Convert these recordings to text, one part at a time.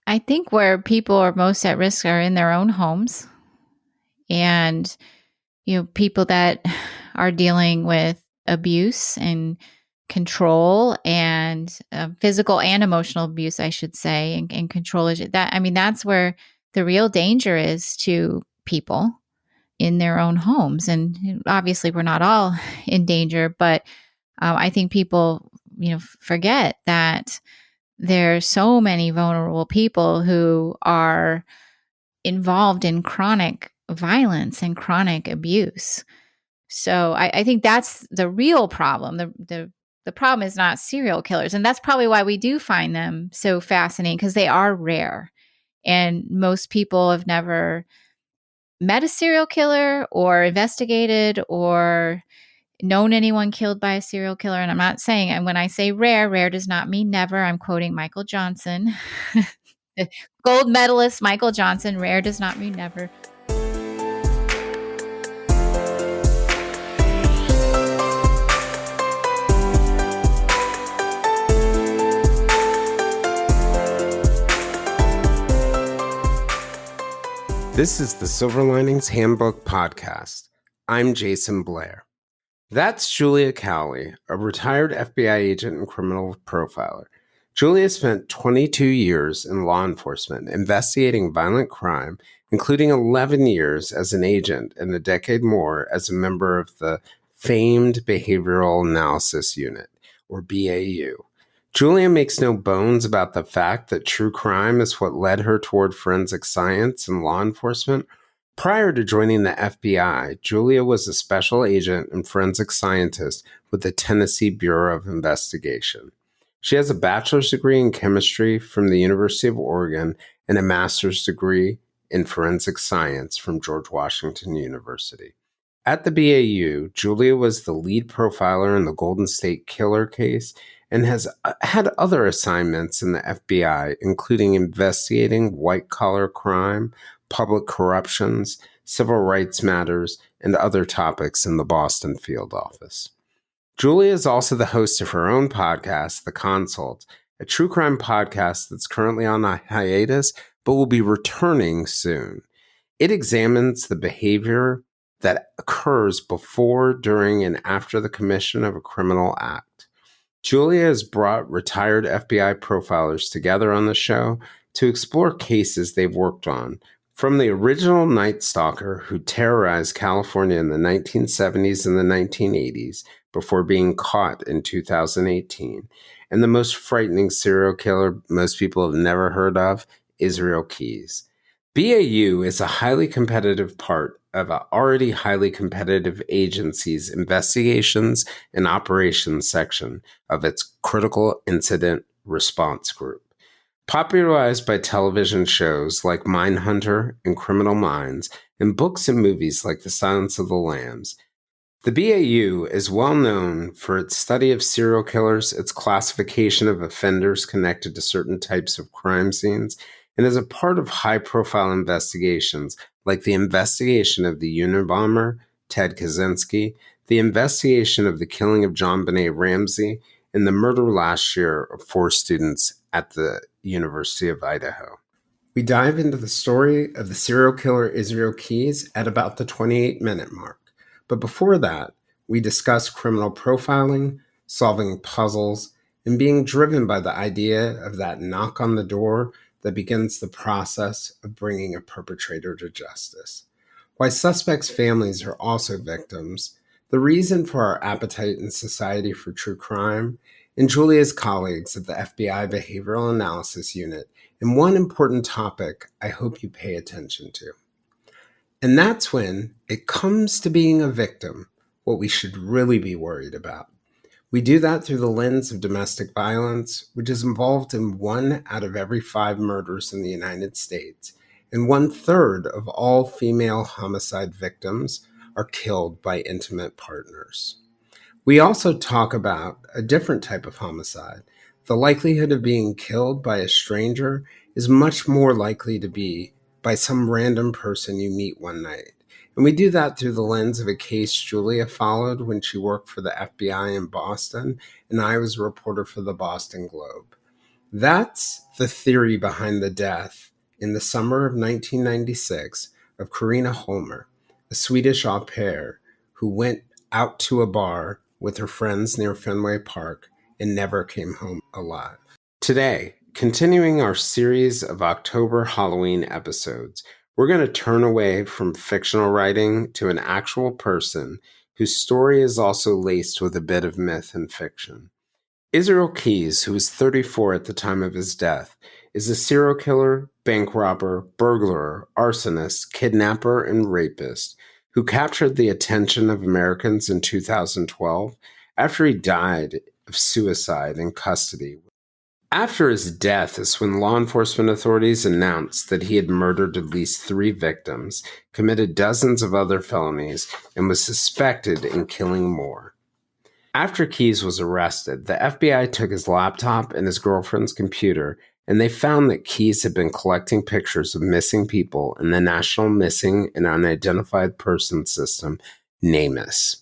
I think where people are most at risk are in their own homes, and people that are dealing with abuse and control and physical and emotional abuse, I should say, and control is that. I mean, that's where the real danger is to people in their own homes. And obviously, we're not all in danger, but I think people, forget that there's so many vulnerable people who are involved in chronic violence and chronic abuse. So I think that's the real problem. The problem is not serial killers. And that's probably why we do find them so fascinating, because they are rare. And most people have never met a serial killer or investigated or known anyone killed by a serial killer. And I'm not saying, and when I say rare, rare does not mean never. I'm quoting Michael Johnson, gold medalist Michael Johnson. Rare does not mean never. This is the Silver Linings Handbook Podcast. I'm Jayson Blair. That's Julia Cowley, a retired FBI agent and criminal profiler. Julia spent 22 years in law enforcement investigating violent crime, including 11 years as an agent and a decade more as a member of the famed Behavioral Analysis Unit, or BAU. Julia makes no bones about the fact that true crime is what led her toward forensic science and law enforcement. Prior to joining the FBI, Julia was a special agent and forensic scientist with the Tennessee Bureau of Investigation. She has a bachelor's degree in chemistry from the University of Oregon and a master's degree in forensic science from George Washington University. At the BAU, Julia was the lead profiler in the Golden State Killer case and has had other assignments in the FBI, including investigating white-collar crime, public corruptions, civil rights matters, and other topics in the Boston field office. Julia is also the host of her own podcast, The Consult, a true crime podcast that's currently on a hiatus, but will be returning soon. It examines the behavior that occurs before, during, and after the commission of a criminal act. Julia has brought retired FBI profilers together on the show to explore cases they've worked on, from the original Night Stalker who terrorized California in the 1970s and the 1980s before being caught in 2018, and the most frightening serial killer most people have never heard of, Israel Keyes. BAU is a highly competitive part of an already highly competitive agency's investigations and operations section of its critical incident response group. Popularized by television shows like Mindhunter and Criminal Minds, and books and movies like The Silence of the Lambs, the BAU is well known for its study of serial killers, its classification of offenders connected to certain types of crime scenes, and as a part of high-profile investigations like the investigation of the Unabomber, Ted Kaczynski, the investigation of the killing of JonBenet Ramsey, and the murder last year of 4 students at the University of Idaho. We dive into the story of the serial killer Israel Keyes at about the 28-minute mark. But before that, we discuss criminal profiling, solving puzzles, and being driven by the idea of that knock on the door that begins the process of bringing a perpetrator to justice. Why suspects' families are also victims, the reason for our appetite in society for true crime, and Julia's colleagues at the FBI Behavioral Analysis Unit, and one important topic I hope you pay attention to. And that's when it comes to being a victim, what we should really be worried about. We do that through the lens of domestic violence, which is involved in 1 out of every 5 murders in the United States, and 1/3 of all female homicide victims are killed by intimate partners. We also talk about a different type of homicide. The likelihood of being killed by a stranger is much more likely to be by some random person you meet one night. And we do that through the lens of a case Julia followed when she worked for the FBI in Boston, and I was a reporter for the Boston Globe. That's the theory behind the death in the summer of 1996 of Karina Holmer, a Swedish au pair who went out to a bar with her friends near Fenway Park and never came home alive. Today, continuing our series of October Halloween episodes, we're going to turn away from fictional writing to an actual person whose story is also laced with a bit of myth and fiction. Israel Keyes, who was 34 at the time of his death, is a serial killer, bank robber, burglar, arsonist, kidnapper, and rapist who captured the attention of Americans in 2012 after he died of suicide in custody. After his death is when law enforcement authorities announced that he had murdered at least 3 victims, committed dozens of other felonies, and was suspected in killing more. After Keyes was arrested, the FBI took his laptop and his girlfriend's computer, and they found that Keyes had been collecting pictures of missing people in the National Missing and Unidentified Persons System, NamUs.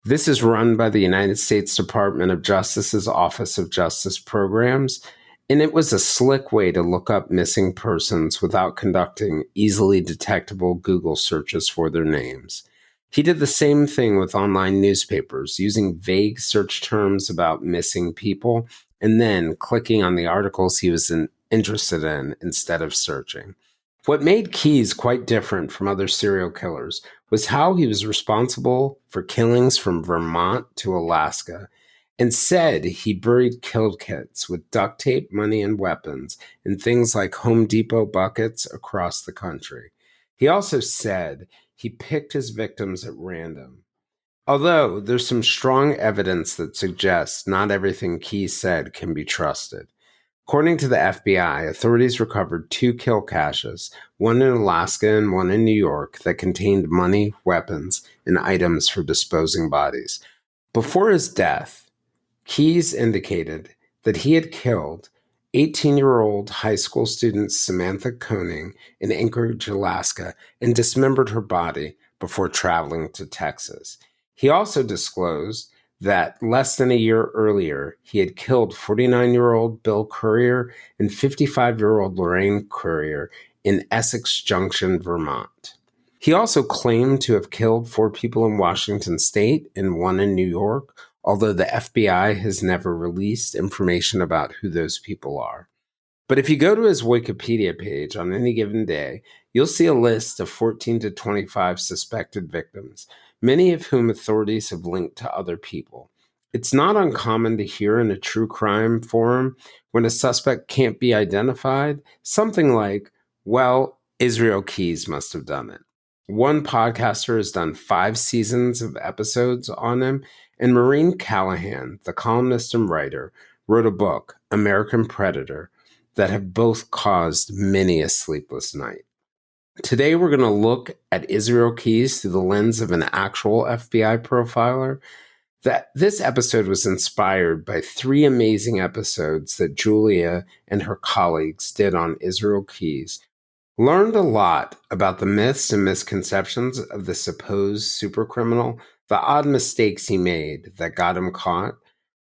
This is run by the United States Department of Justice's Office of Justice Programs, and it was a slick way to look up missing persons without conducting easily detectable Google searches for their names. He did the same thing with online newspapers, using vague search terms about missing people, and then clicking on the articles he was interested in instead of searching. What made Keyes quite different from other serial killers was how he was responsible for killings from Vermont to Alaska, and said he buried kill kits with duct tape, money, and weapons in things like Home Depot buckets across the country. He also said he picked his victims at random. Although there's some strong evidence that suggests not everything Keyes said can be trusted. According to the FBI, authorities recovered 2 kill caches, one in Alaska and one in New York, that contained money, weapons, and items for disposing bodies. Before his death, Keyes indicated that he had killed 18-year-old high school student Samantha Koenig in Anchorage, Alaska, and dismembered her body before traveling to Texas. He also disclosed that less than a year earlier, he had killed 49-year-old Bill Currier and 55-year-old Lorraine Currier in Essex Junction, Vermont. He also claimed to have killed 4 people in Washington state and 1 in New York, although the FBI has never released information about who those people are. But if you go to his Wikipedia page on any given day, you'll see a list of 14 to 25 suspected victims, many of whom authorities have linked to other people. It's not uncommon to hear in a true crime forum, when a suspect can't be identified, something like, well, Israel Keyes must have done it. One podcaster has done 5 seasons of episodes on him, and Maureen Callahan, the columnist and writer, wrote a book, American Predator, that have both caused many a sleepless night. Today, we're going to look at Israel Keyes through the lens of an actual FBI profiler. This episode was inspired by 3 amazing episodes that Julia and her colleagues did on Israel Keyes. Learned a lot about the myths and misconceptions of the supposed supercriminal, the odd mistakes he made that got him caught,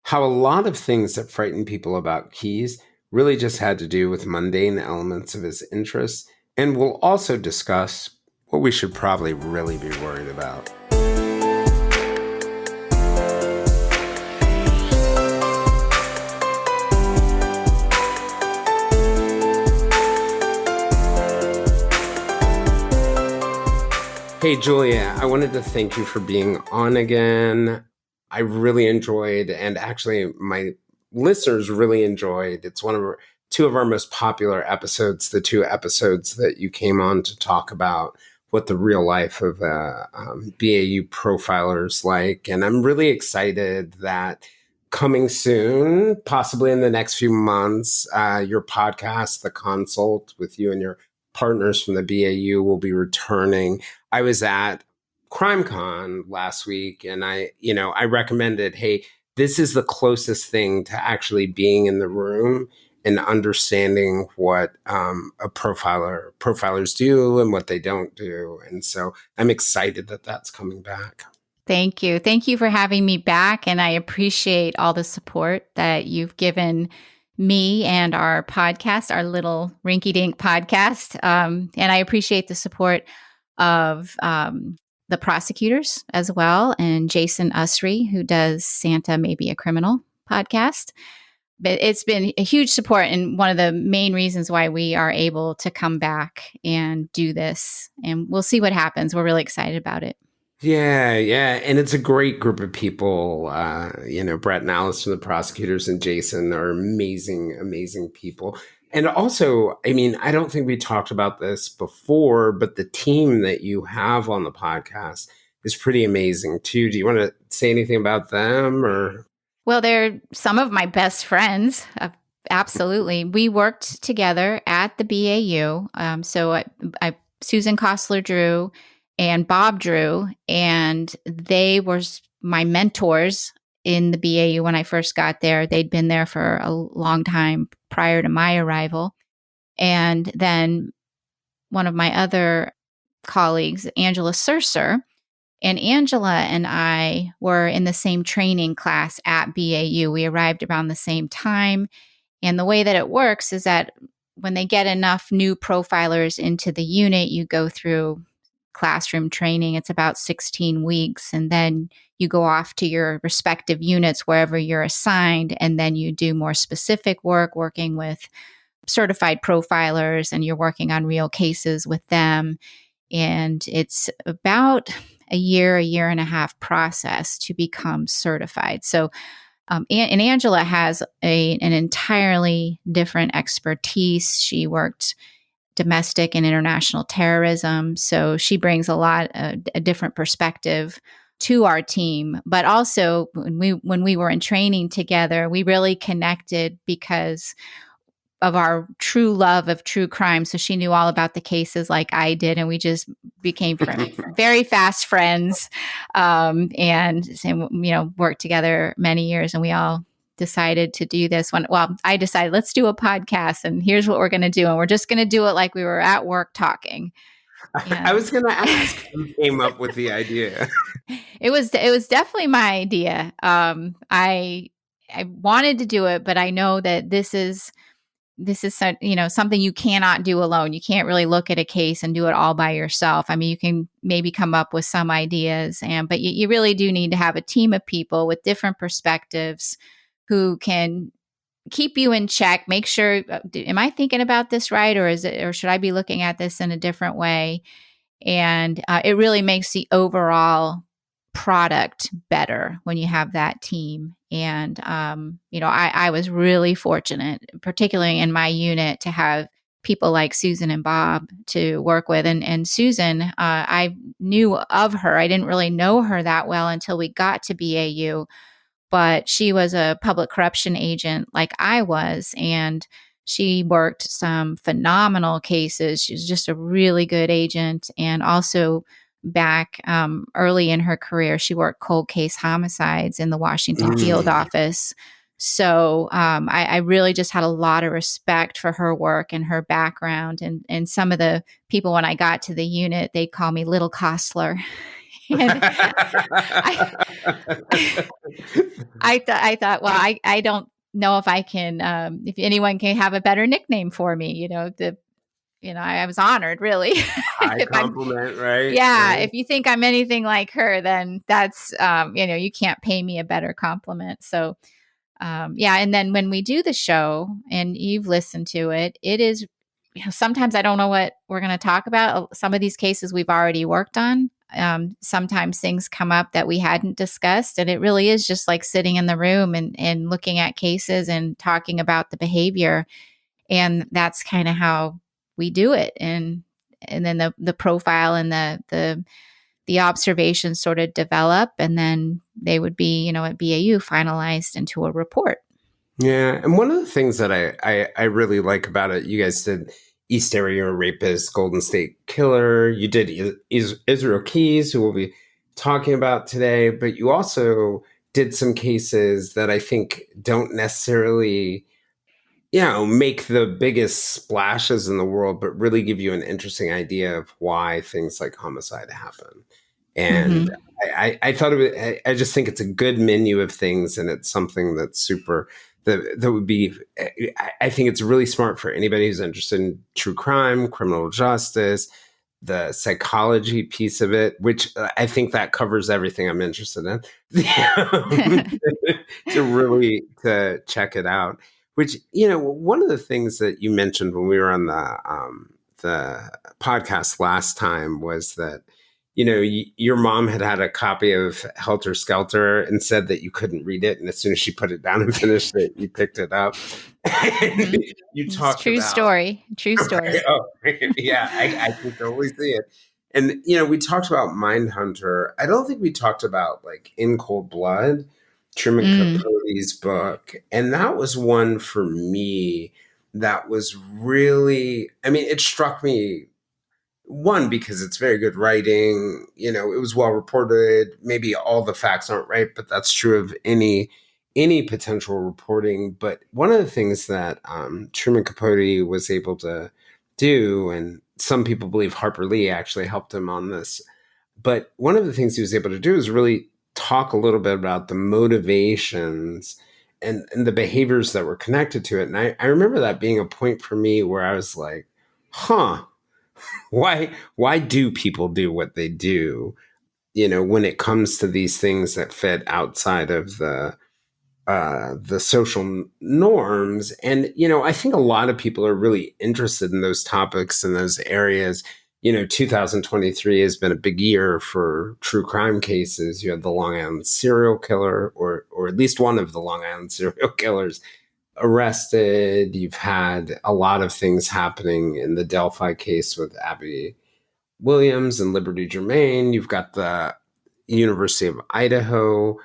how a lot of things that frightened people about Keyes really just had to do with mundane elements of his interests, and we'll also discuss what we should probably really be worried about. Hey, Julia, I wanted to thank you for being on again. I really enjoyed, and actually my listeners really enjoyed. It's one of 2 of our most popular episodes, the 2 episodes that you came on to talk about what the real life of BAU profiler is like. And I'm really excited that coming soon, possibly in the next few months, your podcast, The Consult, with you and your partners from the BAU will be returning. I was at CrimeCon last week, and I recommended, hey, this is the closest thing to actually being in the room and understanding what profilers do and what they don't do. And so I'm excited that that's coming back. Thank you. Thank you for having me back. And I appreciate all the support that you've given me and our podcast, our little rinky dink podcast. And I appreciate the support of the prosecutors as well, and Jayson Usry, who does Santa Maybe a Criminal podcast. But it's been a huge support and one of the main reasons why we are able to come back and do this. And we'll see what happens. We're really excited about it. Yeah, yeah. And it's a great group of people. Brett and Alice from the prosecutors and Jayson are amazing, amazing people. And also, I mean, I don't think we talked about this before, but the team that you have on the podcast is pretty amazing too. Do you want to say anything about them or? Well, they're some of my best friends. Absolutely. We worked together at the BAU. Susan Kostler Drew and Bob Drew, and they were my mentors in the BAU when I first got there. They'd been there for a long time prior to my arrival. And then one of my other colleagues, Angela Surser, and Angela and I were in the same training class at BAU. We arrived around the same time. And the way that it works is that when they get enough new profilers into the unit, you go through classroom training. It's about 16 weeks. And then you go off to your respective units wherever you're assigned. And then you do more specific work, working with certified profilers, and you're working on real cases with them. And it's about a year and a half process to become certified. So, and Angela has an entirely different expertise. She worked domestic and international terrorism. So she brings a different perspective to our team. But also when we were in training together, we really connected because of our true love of true crime. So she knew all about the cases like I did, and we just became very fast friends, and worked together many years. And we all decided to do this one. Well, I decided, let's do a podcast, and here's what we're going to do. And we're just going to do it like we were at work talking. I was going to ask who came up with the idea. It was definitely my idea. I wanted to do it, but I know that this is something you cannot do alone. You can't really look at a case and do it all by yourself. I mean, you can maybe come up with some ideas, but you really do need to have a team of people with different perspectives who can keep you in check, make sure, am I thinking about this right? Or should I be looking at this in a different way? And it really makes the overall product better when you have that team. And, I was really fortunate, particularly in my unit, to have people like Susan and Bob to work with. And Susan, I knew of her. I didn't really know her that well until we got to BAU, but she was a public corruption agent like I was. And she worked some phenomenal cases. She was just a really good agent. And also back early in her career, she worked cold case homicides in the Washington field office. So I really just had a lot of respect for her work and her background. And some of the people, when I got to the unit, they'd call me Little Kostler. And I thought, well, I don't know if I can, if anyone can have a better nickname for me, I was honored, really. High compliment, right? Yeah. Right. If you think I'm anything like her, then that's, you can't pay me a better compliment. So, and then when we do the show and you've listened to it, it is, sometimes I don't know what we're going to talk about. Some of these cases we've already worked on. Sometimes things come up that we hadn't discussed, and it really is just like sitting in the room and looking at cases and talking about the behavior. And that's kind of how we do it. And then the profile and the observations sort of develop, and then they would be, at BAU finalized into a report. Yeah. And one of the things that I really like about it, you guys did East Area Rapist, Golden State Killer. You did Israel Keys, who we'll be talking about today. But you also did some cases that I think don't necessarily, make the biggest splashes in the world, but really give you an interesting idea of why things like homicide happen. And Mm-hmm. I thought of it, I just think it's a good menu of things, and it's something that's super, that would be, I think it's really smart for anybody who's interested in true crime, criminal justice, the psychology piece of it, which I think that covers everything I'm interested in, to really to check it out. Which, one of the things that you mentioned when we were on the podcast last time was that, your mom had a copy of Helter Skelter and said that you couldn't read it, and as soon as she put it down and finished it, you picked it up. And Mm-hmm. you It's talked true about, story. True story. oh, yeah, I can totally see it. And we talked about Mindhunter. I don't think we talked about like In Cold Blood, Truman Mm. Capote's book, and that was one for me that was really. I mean, it struck me, one, because it's very good writing. It was well reported. Maybe all the facts aren't right, but that's true of any potential reporting. But one of the things that Truman Capote was able to do, and some people believe Harper Lee actually helped him on this, but one of the things he was able to do is really talk a little bit about the motivations and the behaviors that were connected to it. And I remember that being a point for me where I was like, huh, why do people do what they do, when it comes to these things that fit outside of the social norms. And I think a lot of people are really interested in those topics and those areas. 2023 has been a big year for true crime cases. You had the Long Island serial killer, or at least one of the Long Island serial killers, arrested. You've had a lot of things happening in the Delphi case with Abby Williams and Liberty Germain. You've got the University of Idaho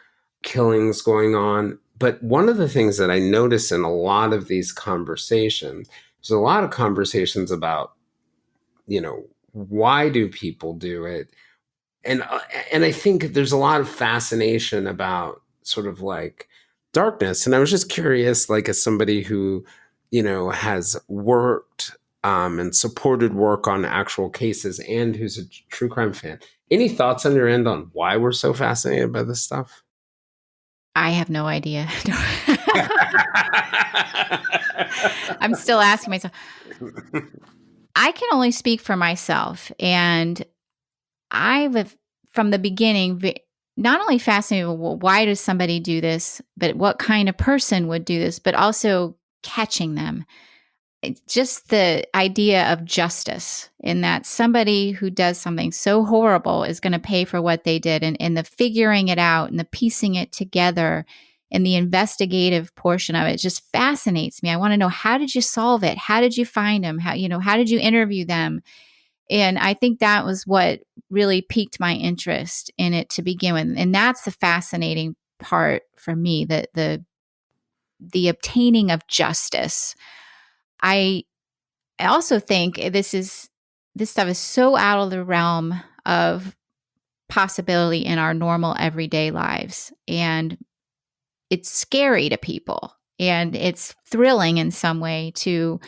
killings going on. But one of the things that I notice in a lot of these conversations, there's a lot of conversations about, why do people do it? And I think there's a lot of fascination about sort of like darkness. And I was just curious, like, as somebody who, has worked and supported work on actual cases and who's a true crime fan, any thoughts on your end on why we're so fascinated by this stuff? I have no idea. I'm still asking myself. I can only speak for myself. And I've, from the beginning, not only fascinated with, well, why does somebody do this, but what kind of person would do this, but also catching them. It's just the idea of justice, in that somebody who does something so horrible is going to pay for what they did, and the figuring it out and the piecing it together and the investigative portion of it just fascinates me. I want to know, how did you solve it? How did you find them? How did you interview them? And I think that was what really piqued my interest in it to begin with. And that's the fascinating part for me, the obtaining of justice. I also think this stuff is so out of the realm of possibility in our normal everyday lives. And it's scary to people. And it's thrilling in some way to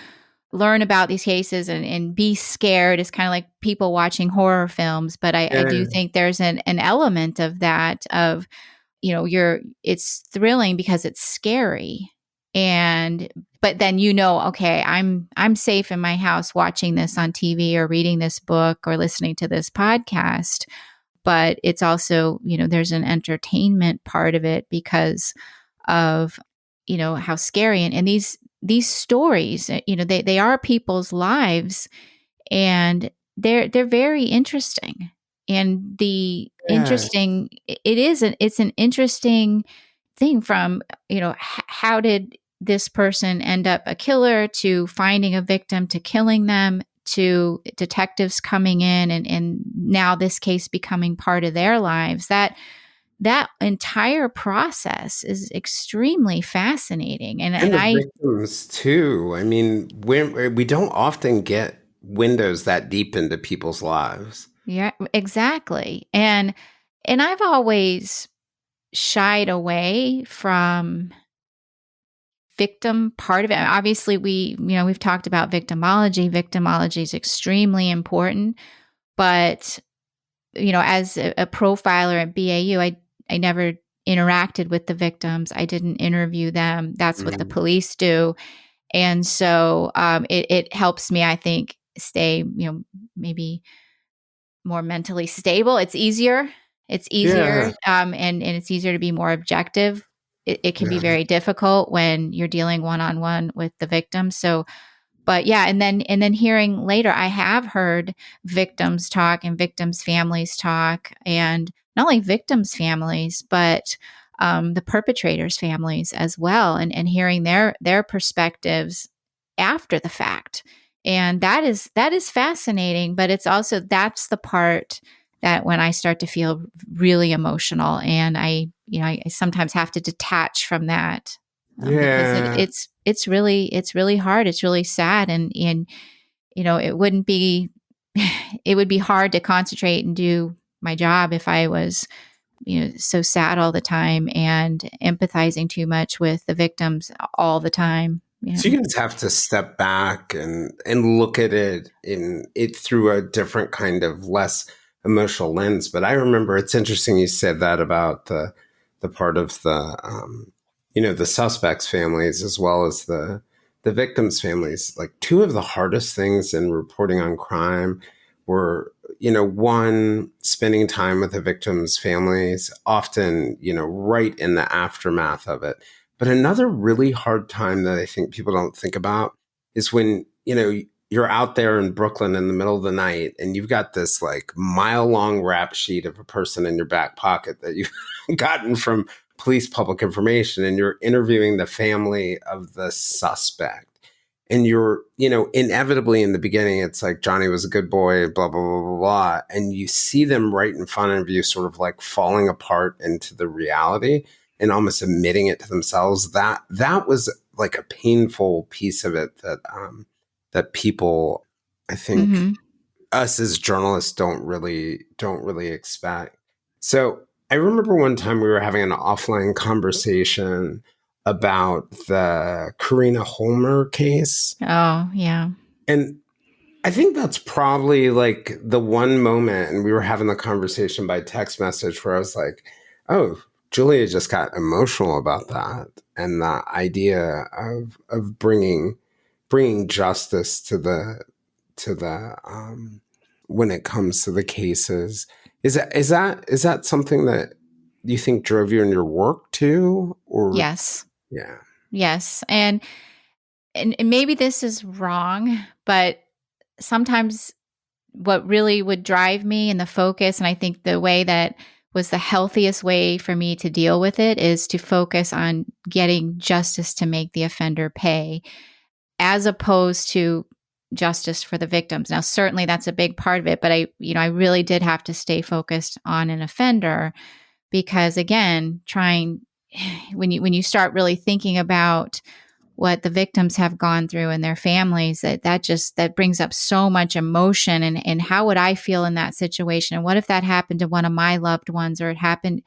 learn about these cases and be scared. It's kind of like people watching horror films. But I do think there's an element of that, of, it's thrilling because it's scary. But then, okay, I'm safe in my house watching this on TV or reading this book or listening to this podcast. But it's also, there's an entertainment part of it because of, how scary. And these stories, they are people's lives, and they're very interesting. And interesting, it's an interesting thing, from, how did this person end up a killer, to finding a victim, to killing them, to detectives coming in and now this case becoming part of their lives. That entire process is extremely fascinating. And And the I, victims too. I mean, we don't often get windows that deep into people's lives. yeah, exactly. And I've always shied away from victim part of it. Obviously, we've talked about victimology. Victimology is extremely important, but as a profiler at BAU, I never interacted with the victims. I didn't interview them. That's what the Mm. police do. And so it helps me, I think, stay, maybe more mentally stable. It's easier. It's easier, Yeah. and it's easier to be more objective. It can be Yeah. very difficult when you're dealing one-on-one with the victim. So, but yeah, and then hearing later, I have heard victims talk and victims' families talk, and not only victims' families, but the perpetrators' families as well, and hearing their perspectives after the fact. And that is fascinating, but it's also, that's the part that when I start to feel really emotional, and I sometimes have to detach from that, because Yeah. it's really hard. It's really sad, and it wouldn't be it would be hard to concentrate and do my job if I was so sad all the time and empathizing too much with the victims all the time. So you just have to step back and look at it through a different kind of less emotional lens. But I remember, it's interesting you said that about the part of the suspects' families as well as the victims' families. Like, two of the hardest things in reporting on crime were, one, spending time with the victims' families, often, right in the aftermath of it. But another really hard time that I think people don't think about is when, you're out there in Brooklyn in the middle of the night and you've got this like mile-long rap sheet of a person in your back pocket that you've gotten from police public information, and you're interviewing the family of the suspect. And you're, inevitably in the beginning, it's like, Johnny was a good boy, blah, blah, blah, blah, blah. And you see them right in front of you, sort of like falling apart into the reality and almost admitting it to themselves. That was like a painful piece of it that people, I think, Mm-hmm. us as journalists don't really expect. So I remember one time we were having an offline conversation about the Karina Holmer case. Oh, yeah. And I think that's probably like the one moment, and we were having the conversation by text message, where I was like, oh, Julia just got emotional about that. And the idea of bringing justice to the when it comes to the cases. Is that something that you think drove you in your work too? Or Yes. yeah. Yes. And maybe this is wrong, but sometimes what really would drive me and the focus, and I think the way that was the healthiest way for me to deal with it, is to focus on getting justice to make the offender pay, as opposed to justice for the victims. Now, certainly that's a big part of it, but I really did have to stay focused on an offender, because again, when you start really thinking about what the victims have gone through and their families, that brings up so much emotion, and how would I feel in that situation? And what if that happened to one of my loved ones, or it happened,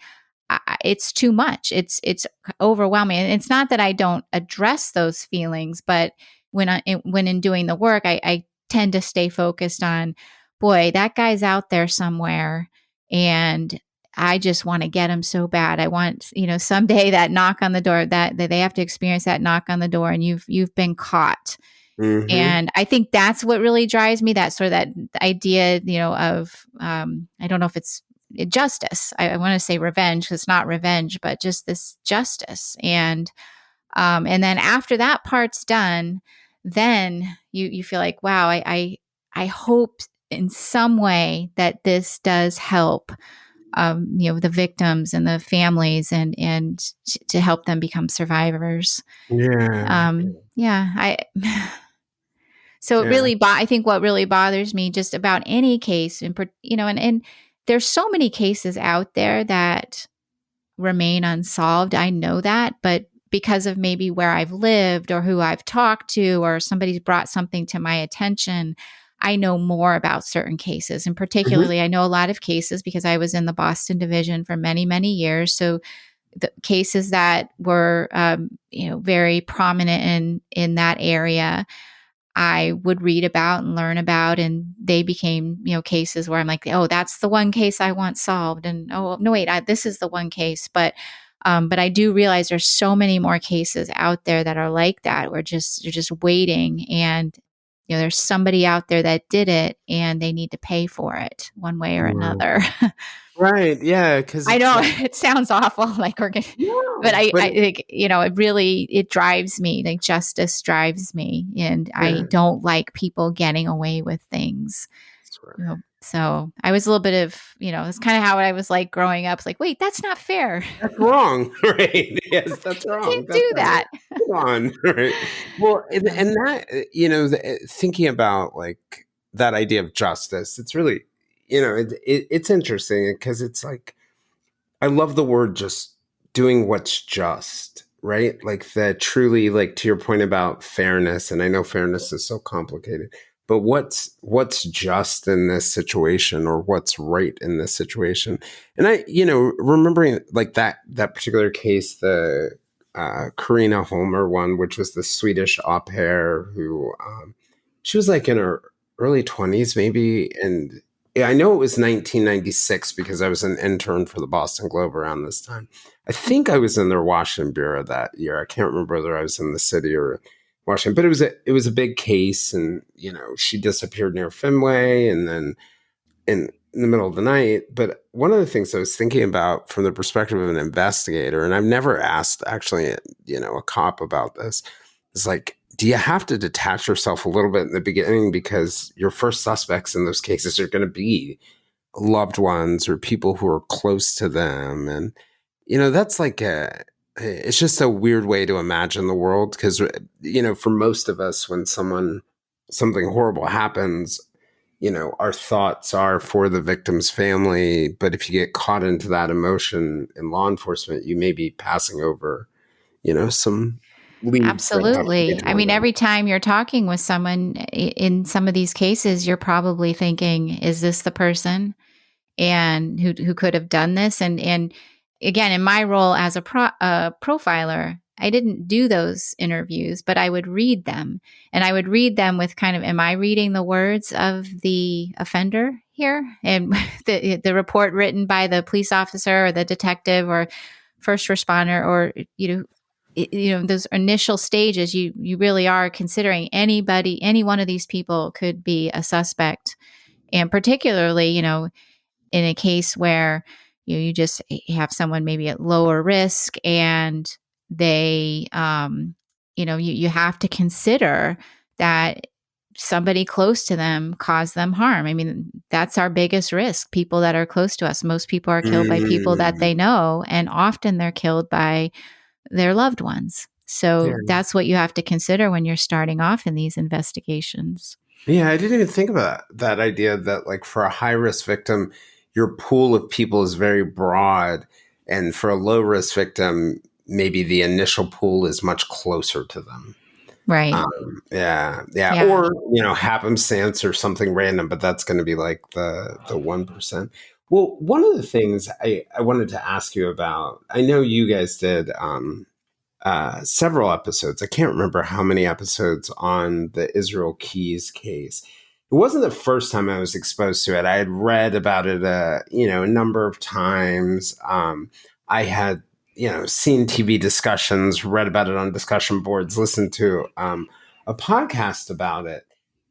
it's too much. It's overwhelming. And it's not that I don't address those feelings, but when in doing the work, I tend to stay focused on, boy, that guy's out there somewhere, and I just want to get him so bad. I want, someday that knock on the door, that they have to experience that knock on the door, and you've been caught. Mm-hmm. And I think that's what really drives me, that sort of that idea, of, I don't know if it's justice. I want to say revenge, because it's not revenge, but just this justice. And then after that part's done, then you feel like, wow, I hope in some way that this does help, the victims and the families, and to help them become survivors. Yeah. Yeah, so it Yeah. really, I think what really bothers me just about any case, and there's so many cases out there that remain unsolved. I know that, but because of maybe where I've lived or who I've talked to, or somebody's brought something to my attention, I know more about certain cases. And Mm-hmm. particularly, I know a lot of cases because I was in the Boston division for many, many years. So the cases that were, very prominent in that area, I would read about and learn about, and they became, cases where I'm like, oh, that's the one case I want solved. And oh, no, wait, this is the one case. But I do realize there's so many more cases out there that are like that. You're just waiting, and there's somebody out there that did it, and they need to pay for it one way or Wow. another. Right. Yeah. Because I it's know like, it sounds awful, like but no, I but think it drives me. Like justice drives me, and I yeah, don't like people getting away with things. that's right. So I was a little bit of it's kind of how I was like growing up. It's like, wait, that's not fair. That's wrong, right? Yes, that's You wrong. can't That's do right. that. Hold on, right? Well, So, and that thinking about like that idea of justice, it's really it's interesting because it's like I love the word just doing what's just, right? Like that truly, like to your point about fairness, and I know fairness is so complicated, but what's just in this situation or what's right in this situation? And I, remembering like that particular case, the Karina Holmer one, which was the Swedish au pair who she was like in her early 20s maybe, and yeah, I know it was 1996 because I was an intern for the Boston Globe around this time. I think I was in their Washington bureau that year. I can't remember whether I was in the city or Washington, but it was a big case, and she disappeared near Fenway, and then in the middle of the night. But one of the things I was thinking about from the perspective of an investigator, and I've never asked actually, a cop about this, is like, do you have to detach yourself a little bit in the beginning because your first suspects in those cases are going to be loved ones or people who are close to them? And that's like it's just a weird way to imagine the world because for most of us when something horrible happens, our thoughts are for the victim's family, but if you get caught into that emotion in law enforcement, you may be passing over some leads that have to be absolutely. I drawn mean, down. every time you're talking with someone in some of these cases, you're probably thinking, is this the person and who could have done this? And again, in my role as a profiler, I didn't do those interviews, but I would read them, and I would read them with kind of, am I reading the words of the offender here? And the report written by the police officer or the detective or first responder, or those initial stages, you really are considering any one of these people could be a suspect. And particularly, in a case where you just have someone maybe at lower risk, and they you have to consider that somebody close to them caused them harm. I mean, that's our biggest risk, people that are close to us. Most people are killed by people that Mm, they know, and often they're killed by their loved ones. So yeah. that's what you have to consider when you're starting off in these investigations. Yeah, I didn't even think about that idea that like for a high risk victim, your pool of people is very broad. And for a low risk victim, maybe the initial pool is much closer to them. Right. Yeah, yeah, Yeah. or happenstance or something random, but that's going to be like the 1%. Well, one of the things I wanted to ask you about, I know you guys did several episodes. I can't remember how many episodes on the Israel Keys case. It wasn't the first time I was exposed to it. I had read about it, a number of times. I had, seen TV discussions, read about it on discussion boards, listened to a podcast about it.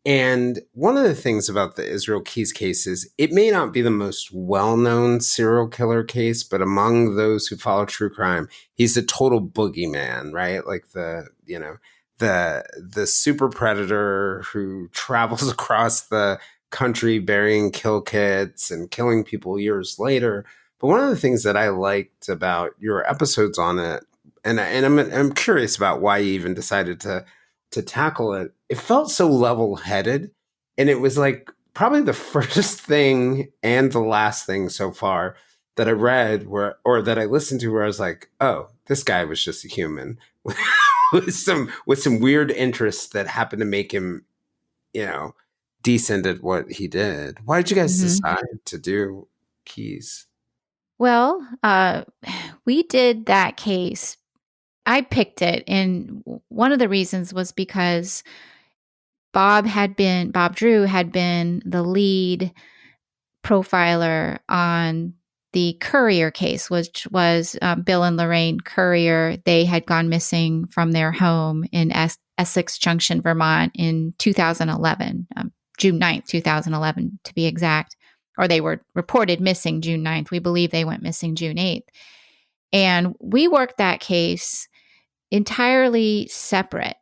And one of the things about the Israel Keys case is it may not be the most well-known serial killer case, but among those who follow true crime, he's a total boogeyman, right? Like the super predator who travels across the country burying kill kits and killing people years later. But one of the things that I liked about your episodes on it, and I'm curious about why you even decided to tackle it. It felt so level headed, and it was like probably the first thing and the last thing so far that I read or that I listened to where I was like, oh, this guy was just a human with some weird interests that happened to make him, you know, decent at what he did. Why did you guys Hmm. decide to do Keys? Well, we did that case. I picked it, and one of the reasons was because Bob Drew had been the lead profiler on the Courier case, which was Bill and Lorraine Courier. They had gone missing from their home in Essex Junction, Vermont in 2011, June 9th, 2011 to be exact. Or they were reported missing June 9th. We believe they went missing June 8th. And we worked that case entirely separate,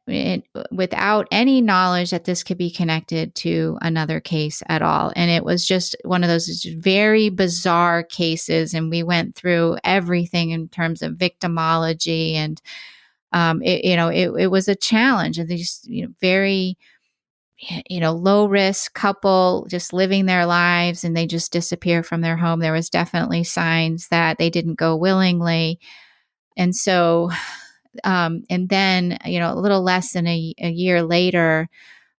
without any knowledge that this could be connected to another case at all. And it was just one of those very bizarre cases. And we went through everything in terms of victimology, and it was a challenge. And these very low risk couple just living their lives, and they just disappear from their home. There was definitely signs that they didn't go willingly. And so and then, a little less than a year later,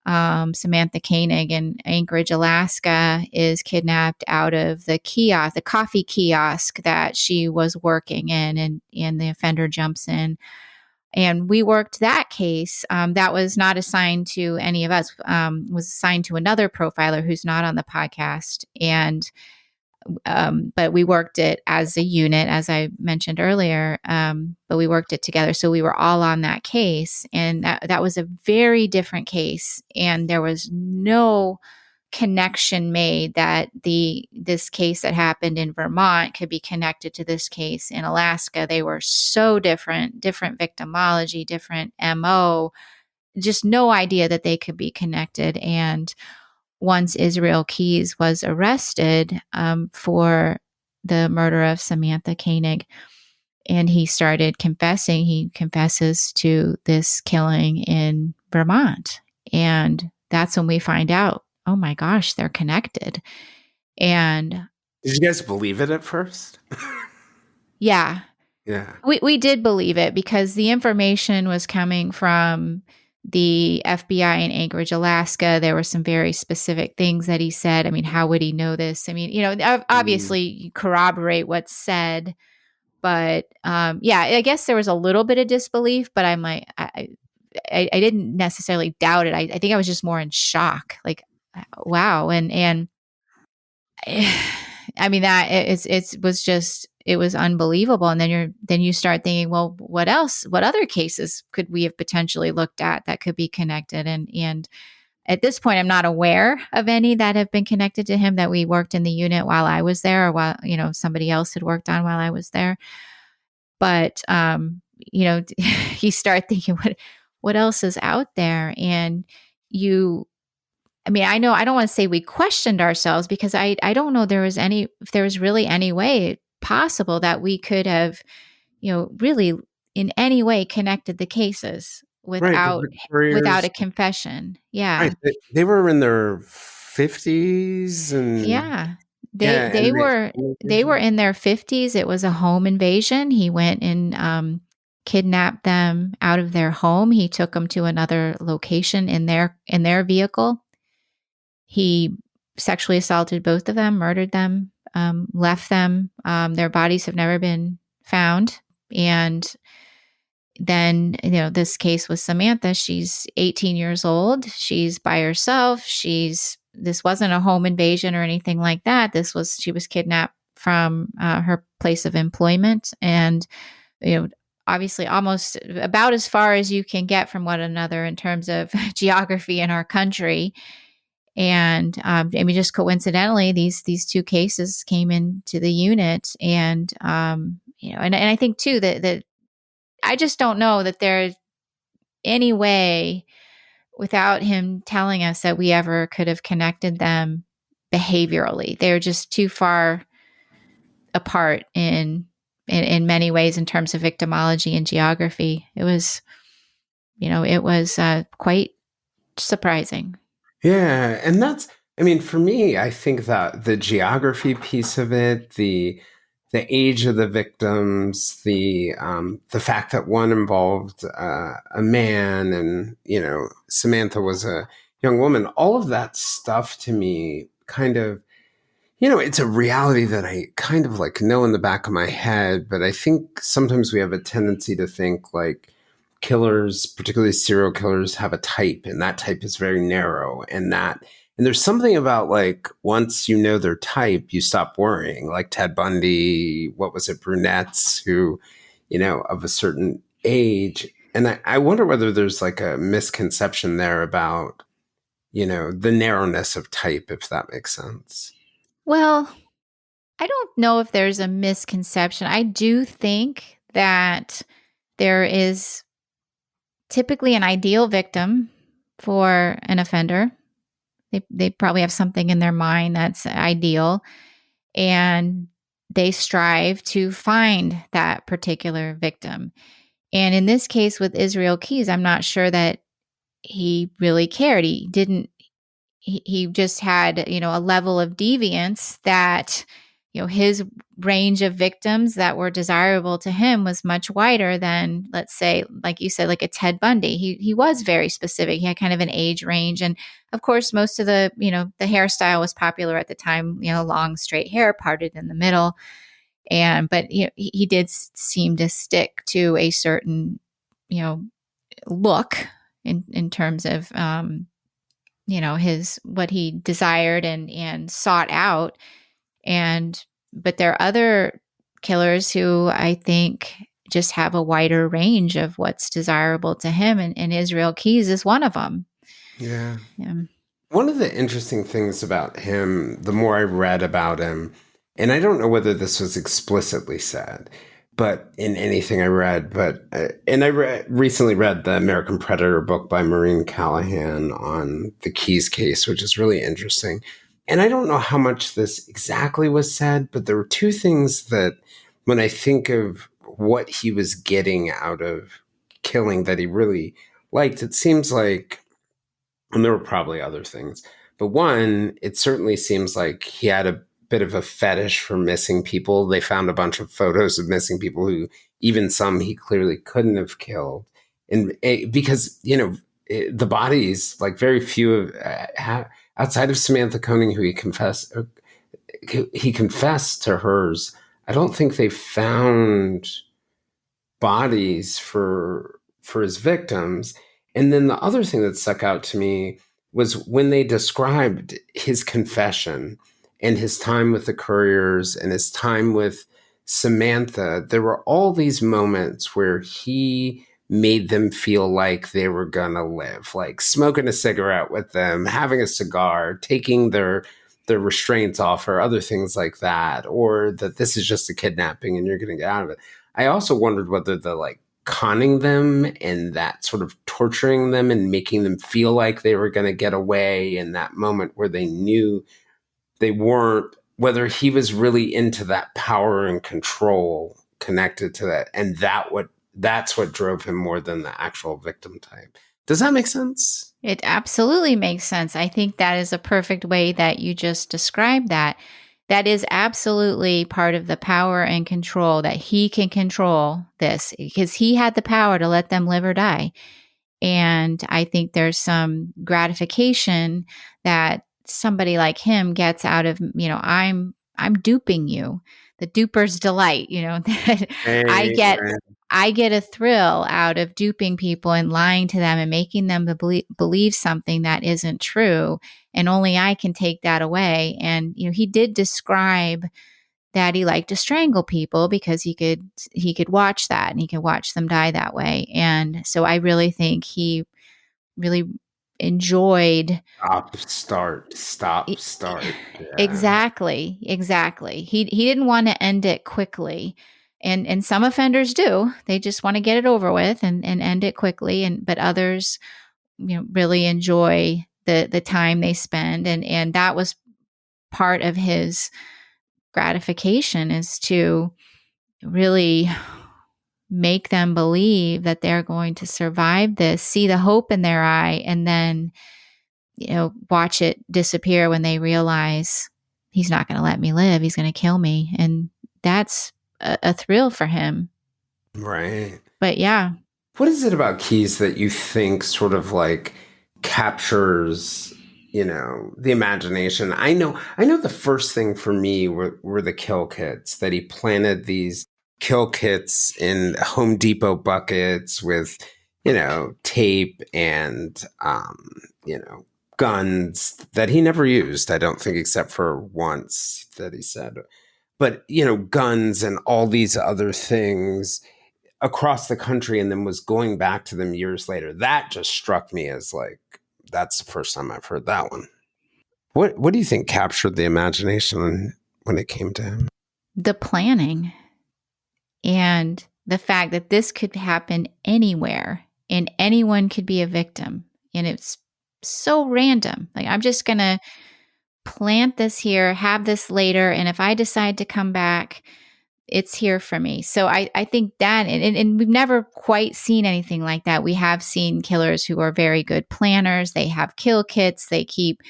Samantha Koenig in Anchorage, Alaska, is kidnapped out of the coffee kiosk that she was working in, and the offender jumps in. And we worked that case. That was not assigned to any of us, was assigned to another profiler who's not on the podcast. But we worked it as a unit, as I mentioned earlier, but we worked it together. So we were all on that case, and that was a very different case. And there was no connection made that this case that happened in Vermont could be connected to this case in Alaska. They were so different victimology, different MO, just no idea that they could be connected. And once Israel Keyes was arrested for the murder of Samantha Koenig, and he started confessing, he confesses to this killing in Vermont. And that's when we find out, oh my gosh, they're connected. And did you guys believe it at first? Yeah. Yeah. We did believe it because the information was coming from the FBI in Anchorage, Alaska. There were some very specific things that he said. I mean, how would he know this? I mean, obviously you corroborate what's said, but I guess there was a little bit of disbelief, but I'm like, I didn't necessarily doubt it. I think I was just more in shock, like, wow. And I mean, that it was unbelievable. And then you start thinking, well, what other cases could we have potentially looked at that could be connected? And at this point, I'm not aware of any that have been connected to him that we worked in the unit while I was there, or while, somebody else had worked on while I was there. But, you start thinking, what else is out there? And I know I don't want to say we questioned ourselves, because I don't know if there was really any way possible that we could have, really in any way connected the cases without a confession. Yeah. Right. They were in their 50s and yeah. They were in their 50s. It was a home invasion. He went and kidnapped them out of their home. He took them to another location in their vehicle. He sexually assaulted both of them, murdered them, left them. Their bodies have never been found. And then, this case with Samantha, she's 18 years old. She's by herself. This wasn't a home invasion or anything like that. She was kidnapped from her place of employment. And, obviously almost about as far as you can get from one another in terms of geography in our country. And just coincidentally, these two cases came into the unit, and and I think too that I just don't know that there's any way without him telling us that we ever could have connected them behaviorally. They're just too far apart in many ways in terms of victimology and geography. It was quite surprising. Yeah. And for me, I think that the geography piece of it, the age of the victims, the fact that one involved a man, and Samantha was a young woman, all of that stuff to me kind of, it's a reality that I kind of know in the back of my head, but I think sometimes we have a tendency to think like, killers, particularly serial killers, have a type, and that type is very narrow. And there's something about like once you know their type, you stop worrying. Like Ted Bundy, what was it, brunettes who, of a certain age. And I wonder whether there's like a misconception there about, the narrowness of type, if that makes sense. Well, I don't know if there's a misconception. I do think that there is typically an ideal victim for an offender. They probably have something in their mind that's ideal, and they strive to find that particular victim. And in this case with Israel Keys, I'm not sure that he really cared. He didn't. He just had, a level of deviance that, his range of victims that were desirable to him was much wider than, let's say, like you said, like a Ted Bundy. He was very specific. He had kind of an age range. And of course, most of the, the hairstyle was popular at the time, long straight hair parted in the middle. But he did seem to stick to a certain, look in terms of, his what he desired and sought out. But there are other killers who I think just have a wider range of what's desirable to him, and Israel Keys is one of them. Yeah. Yeah. One of the interesting things about him, the more I read about him, and I don't know whether this was explicitly said, but in anything I read, and I recently read the American Predator book by Maureen Callahan on the Keys case, which is really interesting. And I don't know how much this exactly was said, but there were two things that when I think of what he was getting out of killing that he really liked, it seems like, and there were probably other things, but one, it certainly seems like he had a bit of a fetish for missing people. They found a bunch of photos of missing people who even some he clearly couldn't have killed. And because, the bodies, like very few outside of Samantha Koenig, who he confessed to hers. I don't think they found bodies for his victims. And then the other thing that stuck out to me was when they described his confession and his time with the couriers and his time with Samantha, there were all these moments where he made them feel like they were gonna live, like smoking a cigarette with them, having a cigar, taking their restraints off, or other things like that, or that this is just a kidnapping and you're gonna get out of it. I also wondered whether the like conning them and that sort of torturing them and making them feel like they were going to get away in that moment where they knew they weren't, whether he was really into that power and control connected to that. And that's what drove him more than the actual victim type. Does that make sense? It absolutely makes sense. I think that is a perfect way that you just described that. That is absolutely part of the power and control, that he can control this because he had the power to let them live or die. And I think there's some gratification that somebody like him gets out of, I'm duping you, the duper's delight, that I get a thrill out of duping people and lying to them and making them believe something that isn't true. And only I can take that away. And, he did describe that he liked to strangle people because he could watch that and he could watch them die that way. And so I really think he really enjoyed stop start. Yeah. Exactly. He didn't want to end it quickly. And some offenders do. They just want to get it over with and end it quickly. But others, really enjoy the time they spend. And that was part of his gratification, is to really make them believe that they're going to survive this, see the hope in their eye, and then, watch it disappear when they realize he's not going to let me live. He's going to kill me. And that's a thrill for him. Right. But yeah. What is it about Keys that you think sort of like captures, the imagination? I know the first thing for me were the kill kits, that he planted these kill kits in Home Depot buckets with, tape and, guns that he never used, I don't think, except for once that he said. But, guns and all these other things across the country, and then was going back to them years later. That just struck me as like, that's the first time I've heard that one. What do you think captured the imagination when it came to him? The planning and the fact that this could happen anywhere and anyone could be a victim. And it's so random. Like, I'm just going to plant this here, have this later. And if I decide to come back, it's here for me. So I think that, and we've never quite seen anything like that. We have seen killers who are very good planners. They have kill kits. They keep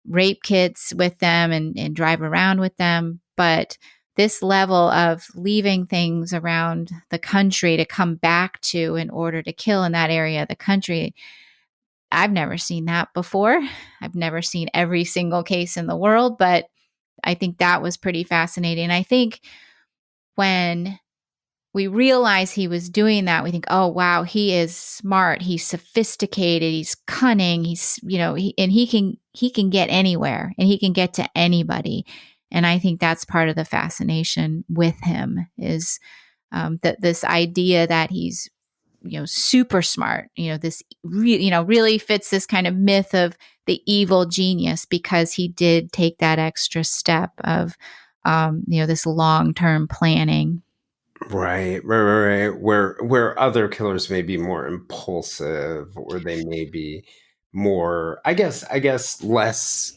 rape kits with them and drive around with them. But this level of leaving things around the country to come back to in order to kill in that area of the country, I've never seen that before. I've never seen every single case in the world, but I think that was pretty fascinating. I think when we realize he was doing that, we think, oh, wow, he is smart. He's sophisticated. He's cunning. He's, he can get anywhere and he can get to anybody. And I think that's part of the fascination with him is that this idea that he's, super smart, this really fits this kind of myth of the evil genius because he did take that extra step of, this long-term planning. Right. Where other killers may be more impulsive, or they may be more, I guess less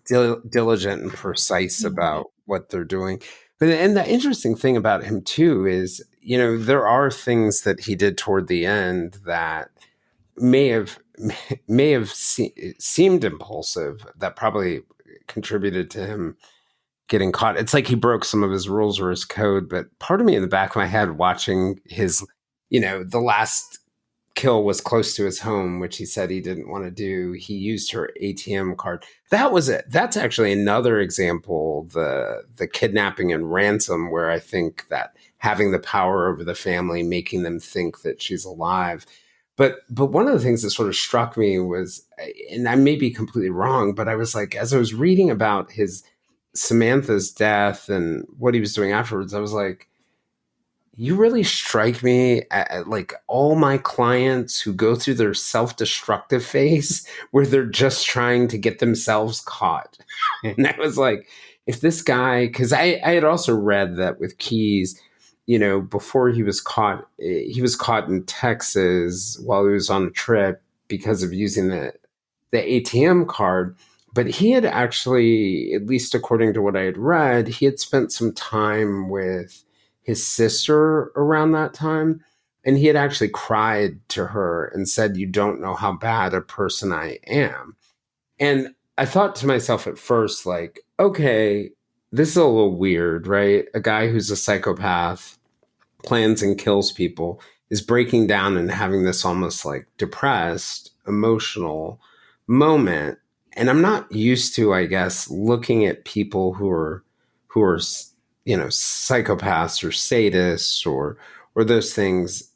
diligent and precise about what they're doing. But and the interesting thing about him too is, there are things that he did toward the end that may have seemed impulsive, that probably contributed to him getting caught. It's like he broke some of his rules or his code, but part of me in the back of my head watching his, the last kill was close to his home, which he said he didn't want to do. He used her ATM card. That was it. That's actually another example, the kidnapping and ransom, where I think that having the power over the family, making them think that she's alive. But one of the things that sort of struck me was, and I may be completely wrong, but I was like, as I was reading about Samantha's death and what he was doing afterwards, I was like, you really strike me at like all my clients who go through their self-destructive phase where they're just trying to get themselves caught. And I was like, if this guy, because I had also read that with Keyes, before he was caught in Texas while he was on a trip because of using the ATM card. But he had actually, at least according to what I had read, he had spent some time with his sister around that time. And he had actually cried to her and said, "You don't know how bad a person I am." And I thought to myself at first, like, okay, this is a little weird, right? A guy who's a psychopath, plans and kills people, is breaking down and having this almost like depressed, emotional moment. And I'm not used to, I guess, looking at people who are psychopaths or sadists or those things,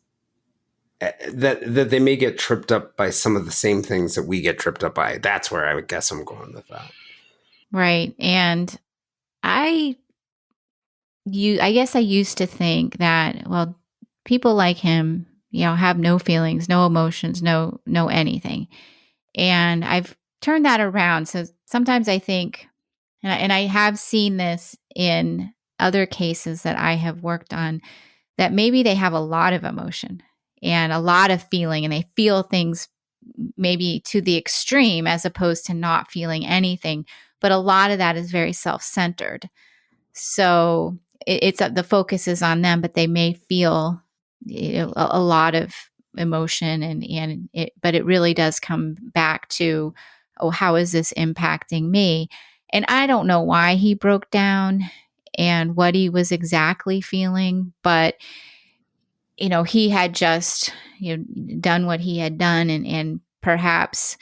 that they may get tripped up by some of the same things that we get tripped up by. That's where I would guess I'm going with that. Right. And I guess I used to think that, well, people like him, have no feelings, no emotions, no anything. And I've turned that around. So sometimes I think, and I have seen this in other cases that I have worked on, that maybe they have a lot of emotion and a lot of feeling, and they feel things maybe to the extreme as opposed to not feeling anything. But a lot of that is very self-centered. So it's the focus is on them, but they may feel a lot of emotion, but it really does come back to, oh, how is this impacting me? And I don't know why he broke down and what he was exactly feeling, but he had just done what he had done, and perhaps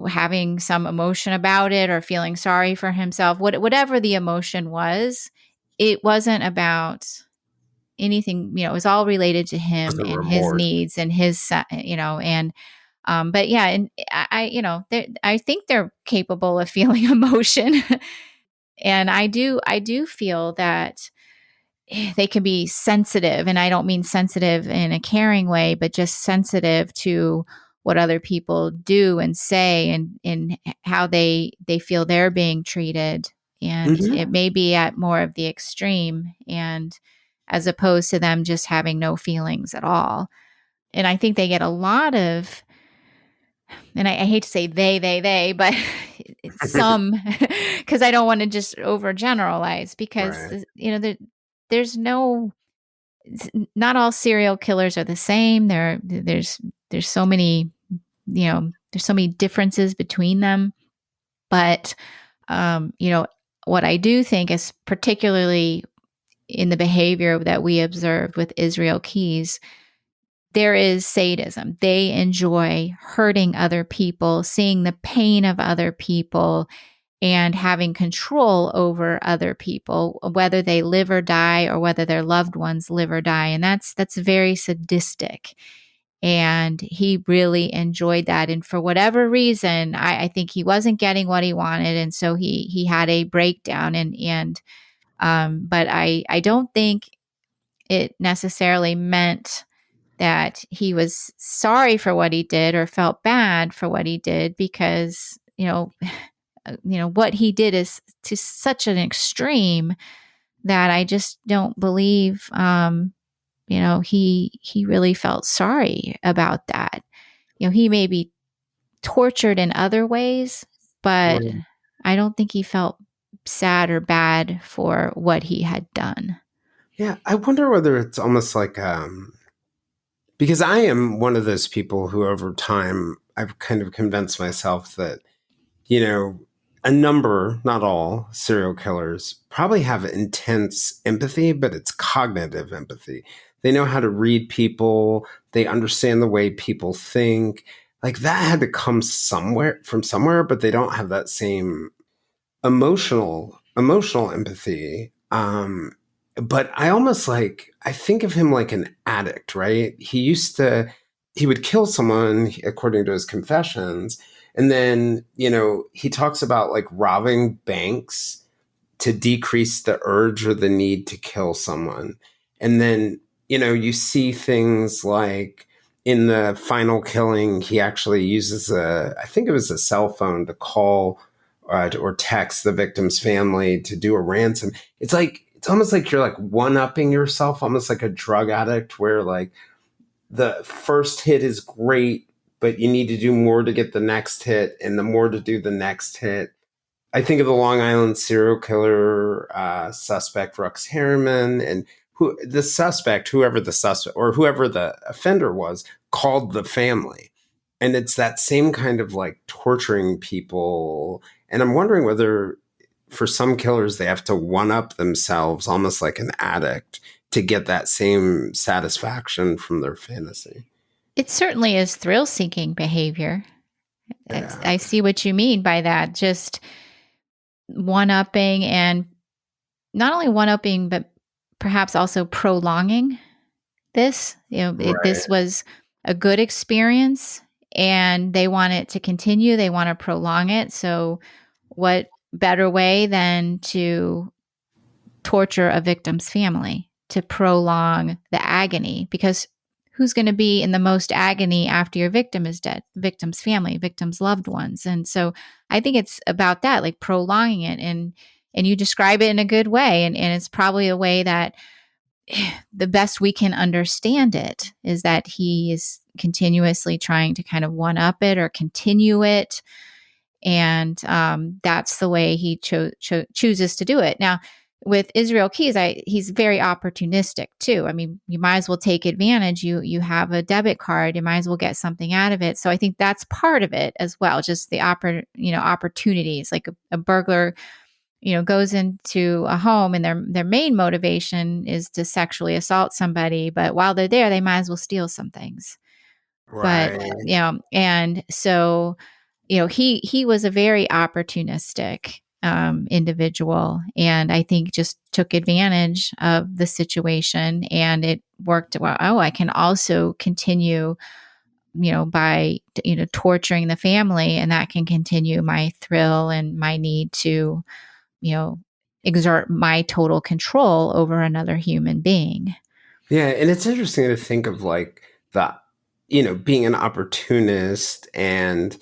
having some emotion about it or feeling sorry for himself, whatever the emotion was, it wasn't about anything, it was all related to him The and his remorse. needs and his, and but yeah, and I think they're capable of feeling emotion. And I do feel that they can be sensitive, and I don't mean sensitive in a caring way, but just sensitive to what other people do and say, and how they feel they're being treated. And Mhm. it may be at more of the extreme, and as opposed to them just having no feelings at all. And I think they get a lot of, and I hate to say they, but some, because I don't want to just overgeneralize, because Right. there's no, not all serial killers are the same. There's so many, there's so many differences between them. But what I do think is, particularly in the behavior that we observed with Israel Keys, there is sadism. They enjoy hurting other people, seeing the pain of other people, and having control over other people, whether they live or die, or whether their loved ones live or die. And that's very sadistic. And he really enjoyed that. And for whatever reason, I think he wasn't getting what he wanted. And so he had a breakdown. But I don't think it necessarily meant that he was sorry for what he did or felt bad for what he did, because what he did is to such an extreme that I just don't believe he really felt sorry about that. He may be tortured in other ways, but Right. I don't think he felt sad or bad for what he had done. Yeah, I wonder whether it's almost like because I am one of those people who over time I've kind of convinced myself that, you know, a number, not all, serial killers probably have intense empathy, but it's cognitive empathy. They know how to read people, they understand the way people think. Like that had to come somewhere from somewhere, but they don't have that same emotional empathy. But I almost like I think of him like an addict, right? He would kill someone according to his confessions, and then he talks about like robbing banks to decrease the urge or the need to kill someone. And then, you see things like in the final killing, he actually uses I think it was a cell phone to call or text the victim's family to do a ransom. It's almost like you're like one upping yourself, almost like a drug addict, where like the first hit is great, but you need to do more to get the next hit, and the more to do the next hit. I think of the Long Island serial killer suspect Rex Harriman, and whoever the suspect or whoever the offender was, called the family, and it's that same kind of like torturing people. And I'm wondering whether, for some killers, they have to one up themselves, almost like an addict, to get that same satisfaction from their fantasy. It certainly is thrill seeking behavior. Yeah, I see what you mean by that. Just one upping, and not only one upping, but perhaps also prolonging this. right, This was a good experience, and they want it to continue. They want to prolong it. So, what better way than to torture a victim's family, to prolong the agony? Because who's going to be in the most agony after your victim is dead? Victim's family, victim's loved ones. And so I think it's about that, like prolonging it. And you describe it in a good way. And it's probably a way that the best we can understand it is that he is continuously trying to kind of one up it or continue it. And that's the way he chooses to do it. Now, with Israel Keys, he's very opportunistic too. I mean, you might as well take advantage. You have a debit card, you might as well get something out of it. So I think that's part of it as well. Just the opportunities, like a burglar, goes into a home, and their main motivation is to sexually assault somebody. But while they're there, they might as well steal some things. But right. and so he was a very opportunistic individual, and I think just took advantage of the situation, and it worked well. Oh, I can also continue, by, torturing the family, and that can continue my thrill and my need to, you know, exert my total control over another human being. Yeah, and it's interesting to think of like the, being an opportunist and,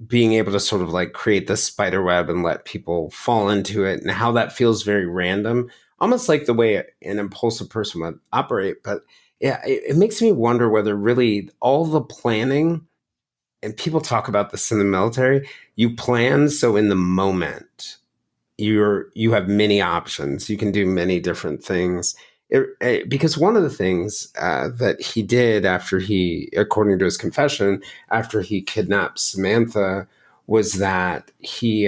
being able to sort of like create the spider web and let people fall into it, and how that feels very random, almost like the way an impulsive person would operate. But yeah, it makes me wonder whether really all the planning, and people talk about this in the military, you plan so in the moment you have many options. You can do many different things. Because one of the things that he did after he, according to his confession, after he kidnapped Samantha, was that he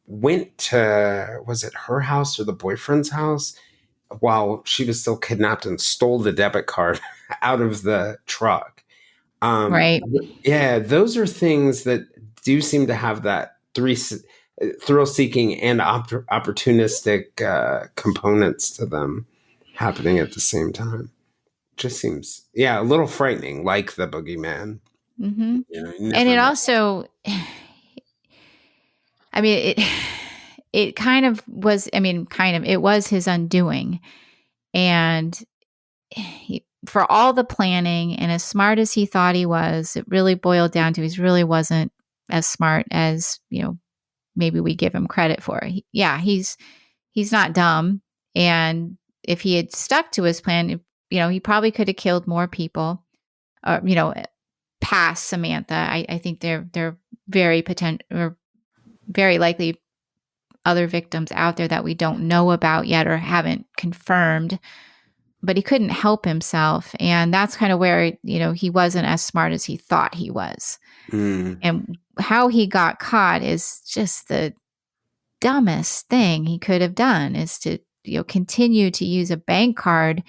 went to, was it her house or the boyfriend's house, while she was still kidnapped, and stole the debit card out of the truck. Right. Yeah, those are things that do seem to have that thrill-seeking and opportunistic components to them happening at the same time. Just seems, yeah, a little frightening, like the boogeyman. Mm-hmm. You And never it know. also, I mean, it kind of was, it was his undoing. And for all the planning, and as smart as he thought he was, it really boiled down to he really wasn't as smart as, maybe we give him credit for. He's not dumb. And if he had stuck to his plan, he probably could have killed more people, past Samantha. I think they're very potent, or very likely other victims out there that we don't know about yet or haven't confirmed. But he couldn't help himself, and that's kind of where he wasn't as smart as he thought he was. Mm. And how he got caught is just the dumbest thing he could have done, is to continue to use a bank card,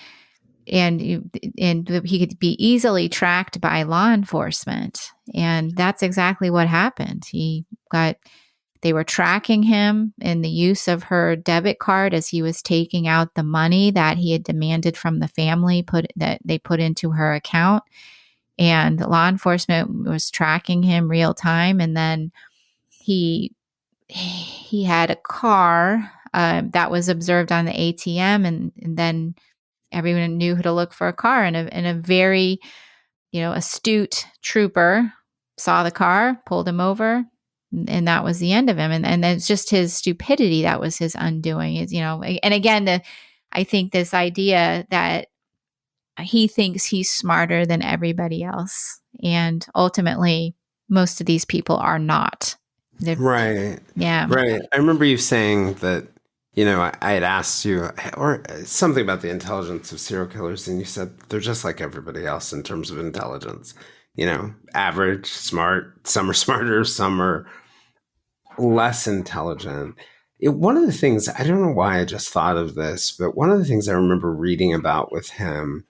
and he could be easily tracked by law enforcement. And that's exactly what happened. They were tracking him in the use of her debit card as he was taking out the money that he had demanded from the family that they put into her account. And law enforcement was tracking him real time. And then he had a car that was observed on the ATM, and then everyone knew who to look for a car. And a very astute trooper saw the car, pulled him over, and that was the end of him. And it's just his stupidity that was his undoing. Is and again, I think this idea that he thinks he's smarter than everybody else, and ultimately, most of these people are not. Right. Yeah. Right. I remember you saying that, I had asked you or something about the intelligence of serial killers, and you said they're just like everybody else in terms of intelligence. Average, smart. Some are smarter, some are less intelligent. One of the things, I don't know why I just thought of this, but one of the things I remember reading about with him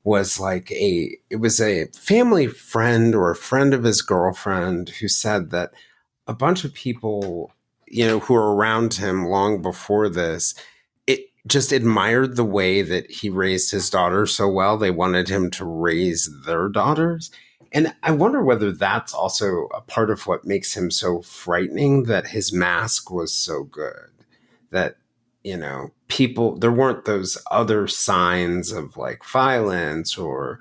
was like it was a family friend or a friend of his girlfriend who said that a bunch of people, who were around him long before this, it just admired the way that he raised his daughters so well. They wanted him to raise their daughters. And I wonder whether that's also a part of what makes him so frightening, that his mask was so good, that, people, there weren't those other signs of like violence or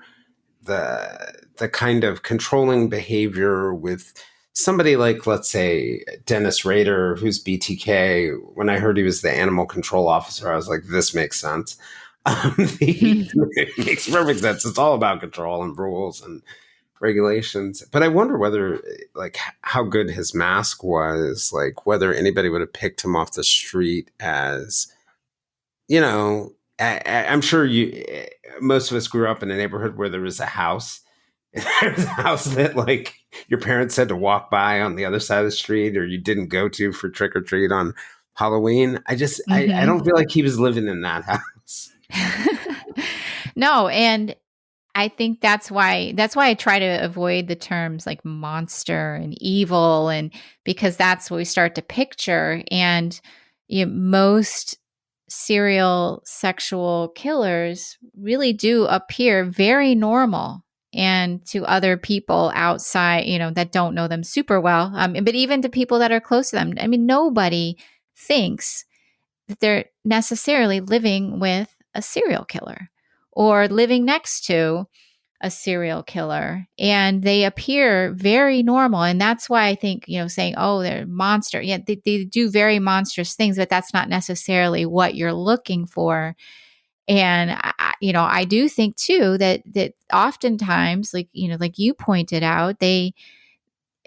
the kind of controlling behavior with somebody like, let's say, Dennis Rader, who's BTK. When I heard he was the animal control officer, I was like, this makes sense. It makes perfect sense. It's all about control and rules and regulations. But I wonder whether, like, how good his mask was, like, whether anybody would have picked him off the street as, I'm sure most of us grew up in a neighborhood where there was a house. There was a house that, like, your parents had to walk by on the other side of the street, or you didn't go to for trick or treat on Halloween. I don't feel like he was living in that house. No, and I think that's why I try to avoid the terms like monster and evil, and because that's what we start to picture. And most serial sexual killers really do appear very normal and to other people outside, that don't know them super well. But even to people that are close to them, I mean, nobody thinks that they're necessarily living with a serial killer or living next to a serial killer, and they appear very normal. And that's why I think, saying, oh, they're monster. Yeah, they do very monstrous things, but that's not necessarily what you're looking for. And I do think too that oftentimes, like you pointed out, they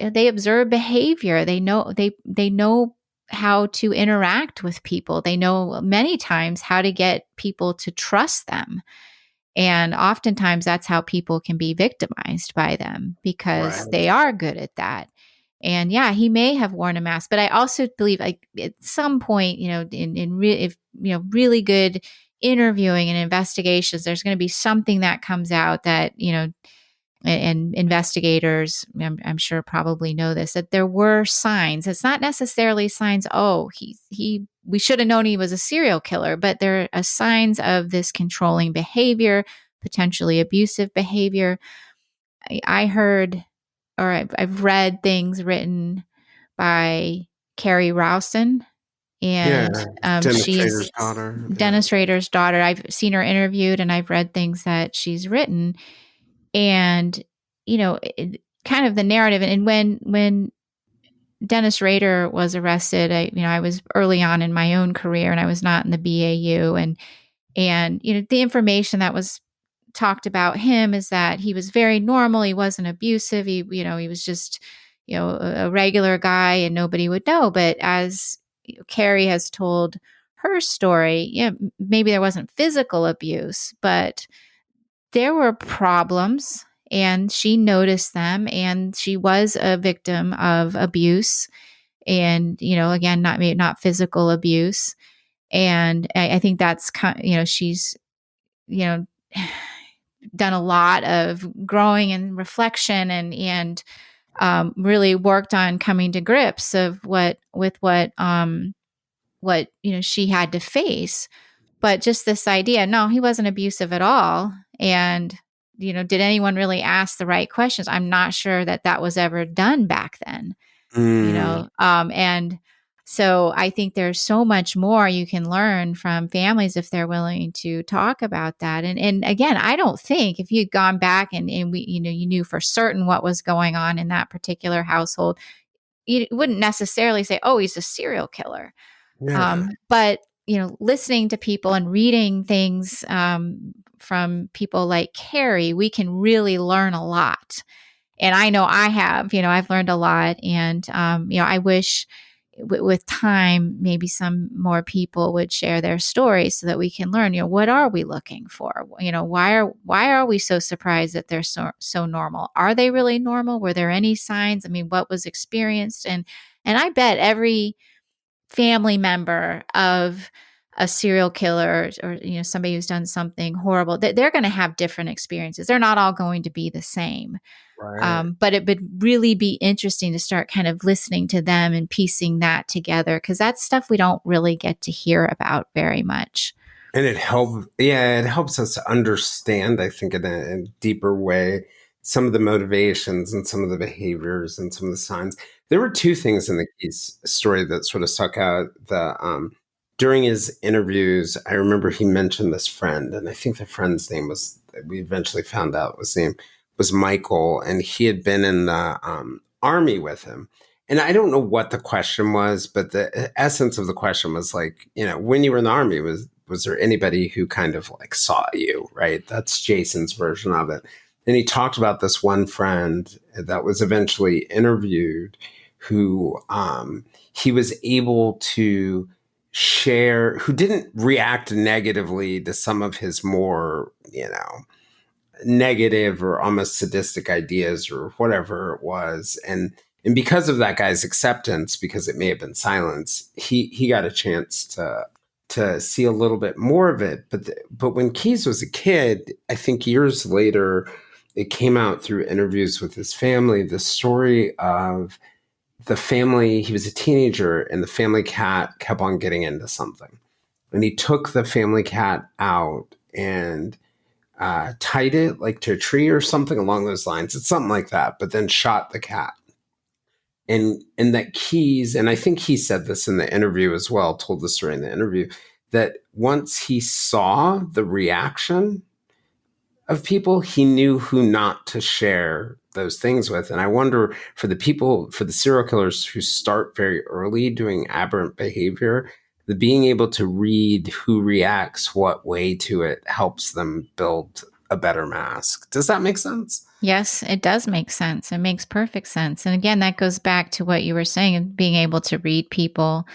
observe behavior. They know how to interact with people. They know many times how to get people to trust them. And oftentimes that's how people can be victimized by them, because Right. they are good at that. And yeah, he may have worn a mask, but I also believe, like, at some point, if really good interviewing and investigations, there's going to be something that comes out that, and investigators, I'm sure, probably know this, that there were signs. It's not necessarily signs, oh, we should have known he was a serial killer, but there are signs of this controlling behavior, potentially abusive behavior. I heard, or I've read things written by Carrie Rowson, Yeah. and Dennis she's Rader's daughter. Yeah. Dennis Rader's daughter. I've seen her interviewed, and I've read things that she's written. And kind of the narrative, and when Dennis Rader was arrested, I was early on in my own career, and I was not in the BAU, and the information that was talked about him is that he was very normal. He wasn't abusive. He was just a regular guy, and nobody would know. But as Carrie has told her story, maybe there wasn't physical abuse, but there were problems, and she noticed them, and she was a victim of abuse. And again, not physical abuse. And I think that's she's you know done a lot of growing and reflection, and really worked on coming to grips with what she had to face. But just this idea, no, he wasn't abusive at all. And, did anyone really ask the right questions? I'm not sure that was ever done back then, Mm. and so I think there's so much more you can learn from families if they're willing to talk about that. And again, I don't think if you'd gone back and we, you knew for certain what was going on in that particular household, you wouldn't necessarily say, oh, he's a serial killer. Yeah. But listening to people and reading things from people like Carrie, we can really learn a lot. And I know I have. I've learned a lot, and I wish with time maybe some more people would share their stories so that we can learn. What are we looking for? Why are we so surprised that they're so normal? Are they really normal? Were there any signs? I mean, what was experienced? And I bet every family member of a serial killer, or somebody who's done something horrible, they're going to have different experiences. They're not all going to be the same. Right. But it would really be interesting to start kind of listening to them and piecing that together, because that's stuff we don't really get to hear about very much. And it helps us understand, I think, in a deeper way, some of the motivations and some of the behaviors and some of the signs. There were two things in the Keys story that sort of stuck out. During his interviews, I remember he mentioned this friend, and I think the friend's name we eventually found out was Michael, and he had been in the army with him. And I don't know what the question was, but the essence of the question was like, when you were in the army, was there anybody who kind of like saw you, right? That's Jayson's version of it. And he talked about this one friend that was eventually interviewed, who he was able to share, who didn't react negatively to some of his more, negative or almost sadistic ideas or whatever it was. And because of that guy's acceptance, because it may have been silence, he got a chance to see a little bit more of it. But when Keyes was a kid, I think years later, it came out through interviews with his family, the story of the family. He was a teenager, and the family cat kept on getting into something. and he took the family cat out and tied it like to a tree or something along those lines. It's something like that, but then shot the cat. And that Keys, and I think he said this in the interview as well, told the story in the interview, that once he saw the reaction of people, he knew who not to share those things with. And I wonder, for the people, for the serial killers who start very early doing aberrant behavior, the being able to read who reacts what way to it helps them build a better mask. Does that make sense? Yes, it does make sense. It makes perfect sense. And again, that goes back to what you were saying, being able to read people,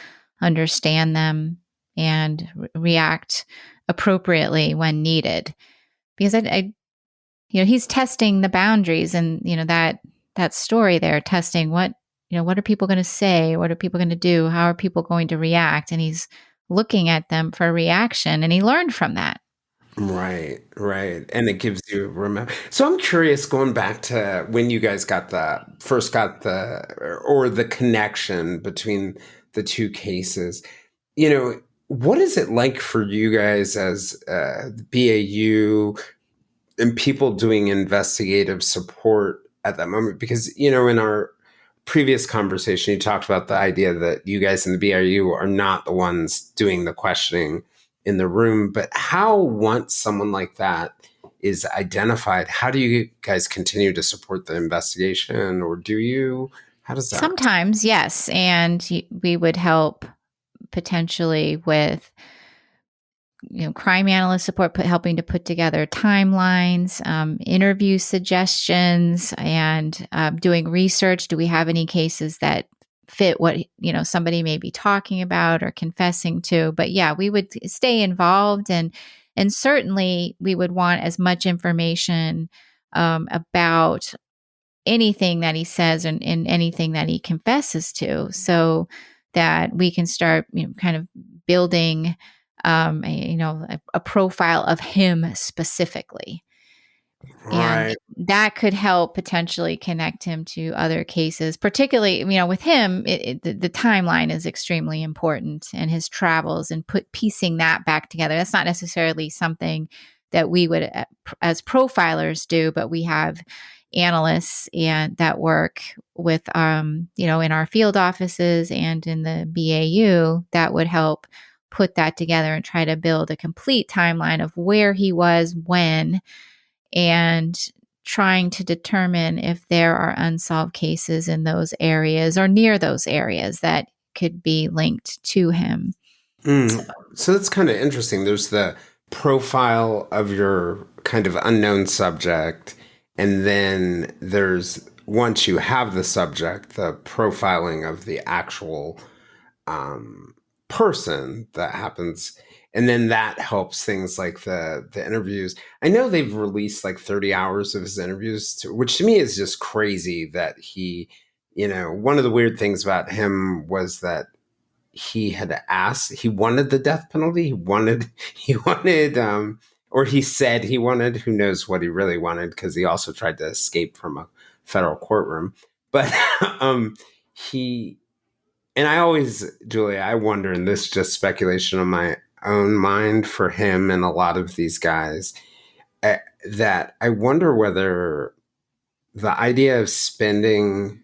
understand them, and react appropriately when needed. Because he's testing the boundaries, and that story there, testing what are people going to say, what are people going to do, how are people going to react, and he's looking at them for a reaction, and he learned from that. Right, right. And it gives you remember. So I'm curious, going back to when you guys first got or the connection between the two cases, what is it like for you guys as BAU and people doing investigative support at that moment? Because, in our previous conversation, you talked about the idea that you guys in the BRU are not the ones doing the questioning in the room, but how, once someone like that is identified, how do you guys continue to support the investigation, or do you? How does that? Sometimes, yes, and we would help potentially with crime analyst support, helping to put together timelines, interview suggestions, and doing research. Do we have any cases that fit what somebody may be talking about or confessing to? But yeah, we would stay involved, and certainly we would want as much information about anything that he says and anything that he confesses to, so that we can start kind of building a profile of him specifically. And Right. that could help potentially connect him to other cases, particularly, with him, the timeline is extremely important, and his travels, and piecing that back together. That's not necessarily something that we would, as profilers, do, but we have analysts and that work with, in our field offices and in the BAU that would help put that together and try to build a complete timeline of where he was, when, and trying to determine if there are unsolved cases in those areas or near those areas that could be linked to him. So that's kind of interesting. There's the profile of your kind of unknown subject, and then there's, once you have the subject, the profiling of the actual person that happens. And then that helps things like the interviews. I know they've released like 30 hours of his interviews, which to me is just crazy that one of the weird things about him was that he wanted the death penalty. Or he said he wanted, who knows what he really wanted, because he also tried to escape from a federal courtroom. But he, and I always, Julia, I wonder, and this is just speculation on my own mind for him and a lot of these guys, that I wonder whether the idea of spending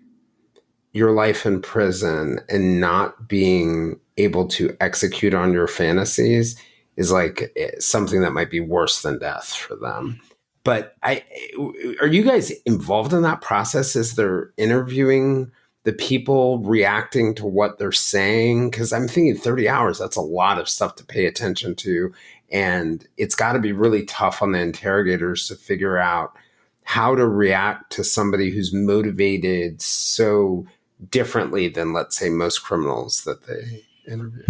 your life in prison and not being able to execute on your fantasies is like something that might be worse than death for them. But are you guys involved in that process? Is there interviewing the people, reacting to what they're saying? Because I'm thinking 30 hours, that's a lot of stuff to pay attention to. And it's got to be really tough on the interrogators to figure out how to react to somebody who's motivated so differently than, let's say, most criminals that they interview.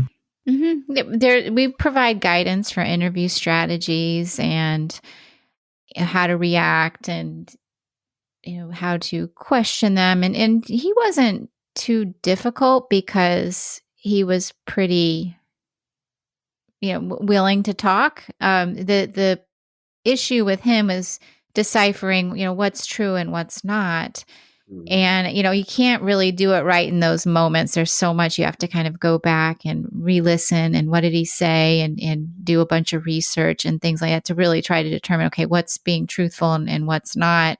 Mm-hmm. We provide guidance for interview strategies and how to react, and how to question them. And he wasn't too difficult because he was pretty willing to talk. The issue with him is deciphering what's true and what's not. Mm. And, you can't really do it right in those moments. There's so much you have to kind of go back and re-listen and what did he say and do a bunch of research and things like that to really try to determine, okay, what's being truthful and what's not.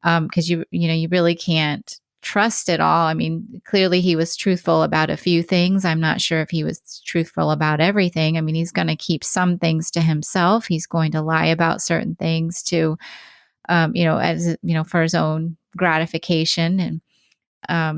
Because you really can't trust it all. I mean, clearly he was truthful about a few things. I'm not sure if he was truthful about everything. I mean, he's going to keep some things to himself. He's going to lie about certain things to, as for his own gratification, and I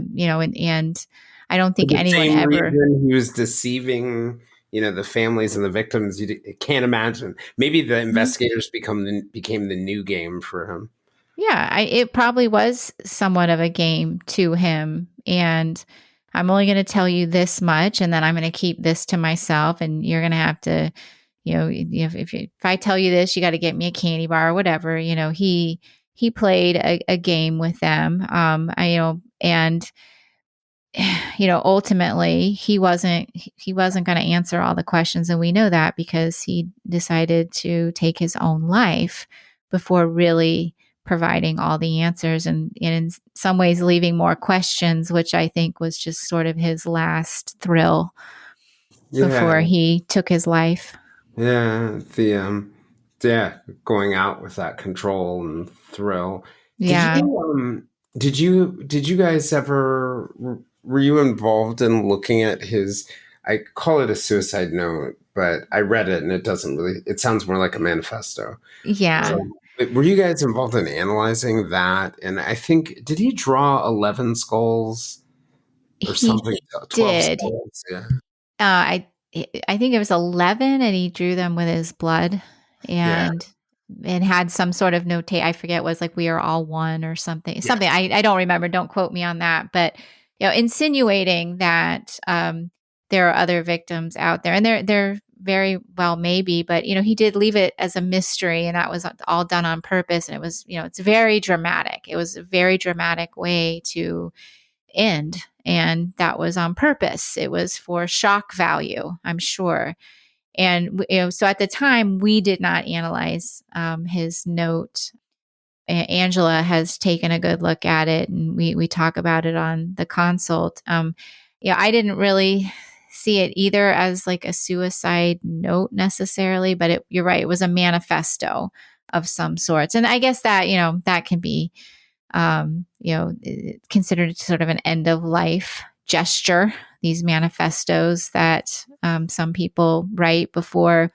don't For think the anyone same ever. reason he was deceiving, the families and the victims. Can't imagine. Maybe the Mhm. investigators became the new game for him. Yeah, it probably was somewhat of a game to him. And I'm only going to tell you this much, and then I'm going to keep this to myself. And you're going to have to, if I tell you this, you got to get me a candy bar or whatever. He played a game with them. And ultimately he wasn't going to answer all the questions, and we know that because he decided to take his own life before really providing all the answers, and in some ways leaving more questions, which I think was just sort of his last thrill Yeah, before he took his life. yeah. Yeah, going out with that control and thrill. Did Yeah, you did you guys ever were you involved in looking at his? I call it a suicide note, but I read it and it doesn't really. It sounds more like a manifesto. yeah. But were you guys involved in analyzing that? And I think, did he draw 11 skulls or He something? 12 did. skulls? Yeah. I I think it was 11, and he drew them with his blood, Yeah. and had some sort of note. I forget, it was like we are all one or something. Yeah. Something I don't remember. Don't quote me on that. But insinuating that there are other victims out there, and there very well maybe, but he did leave it as a mystery, and that was all done on purpose. And it was it's very dramatic. It was a very dramatic way to end. And that was on purpose. It was for shock value, I'm sure. And so at the time, we did not analyze his note. Angela has taken a good look at it, and we talk about it on the consult. I didn't really see it either as like a suicide note necessarily, but you're right, it was a manifesto of some sorts. And I guess that that can be considered sort of an end of life gesture, these manifestos that some people write before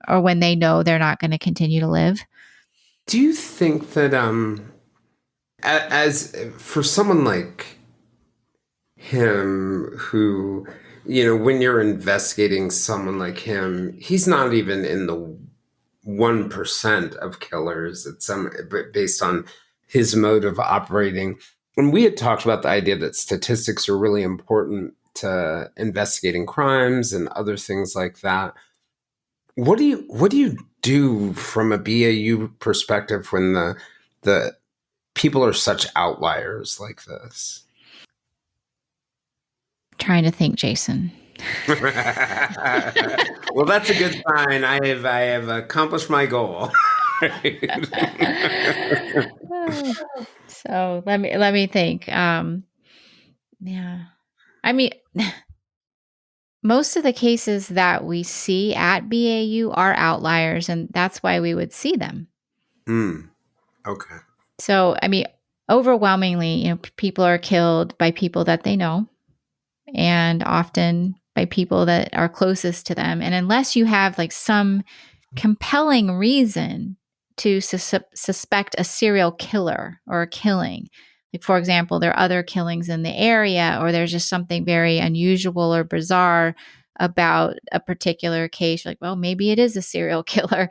or when they know they're not going to continue to live. Do you think that, as for someone like him who, when you're investigating someone like him, he's not even in the 1% of killers. It's based on his mode of operating. And we had talked about the idea that statistics are really important to investigating crimes and other things like that. What do you do from a BAU perspective when the people are such outliers like this? Trying to think, Jayson. Well, that's a good sign. I have accomplished my goal. So let me think. Yeah, I mean, most of the cases that we see at BAU are outliers, and that's why we would see them. Mm, okay. So, I mean, overwhelmingly, people are killed by people that they know, and often by people that are closest to them. And unless you have like some compelling reason to suspect a serial killer or a killing, like for example, there are other killings in the area, or there's just something very unusual or bizarre about a particular case, you're like, well, maybe it is a serial killer.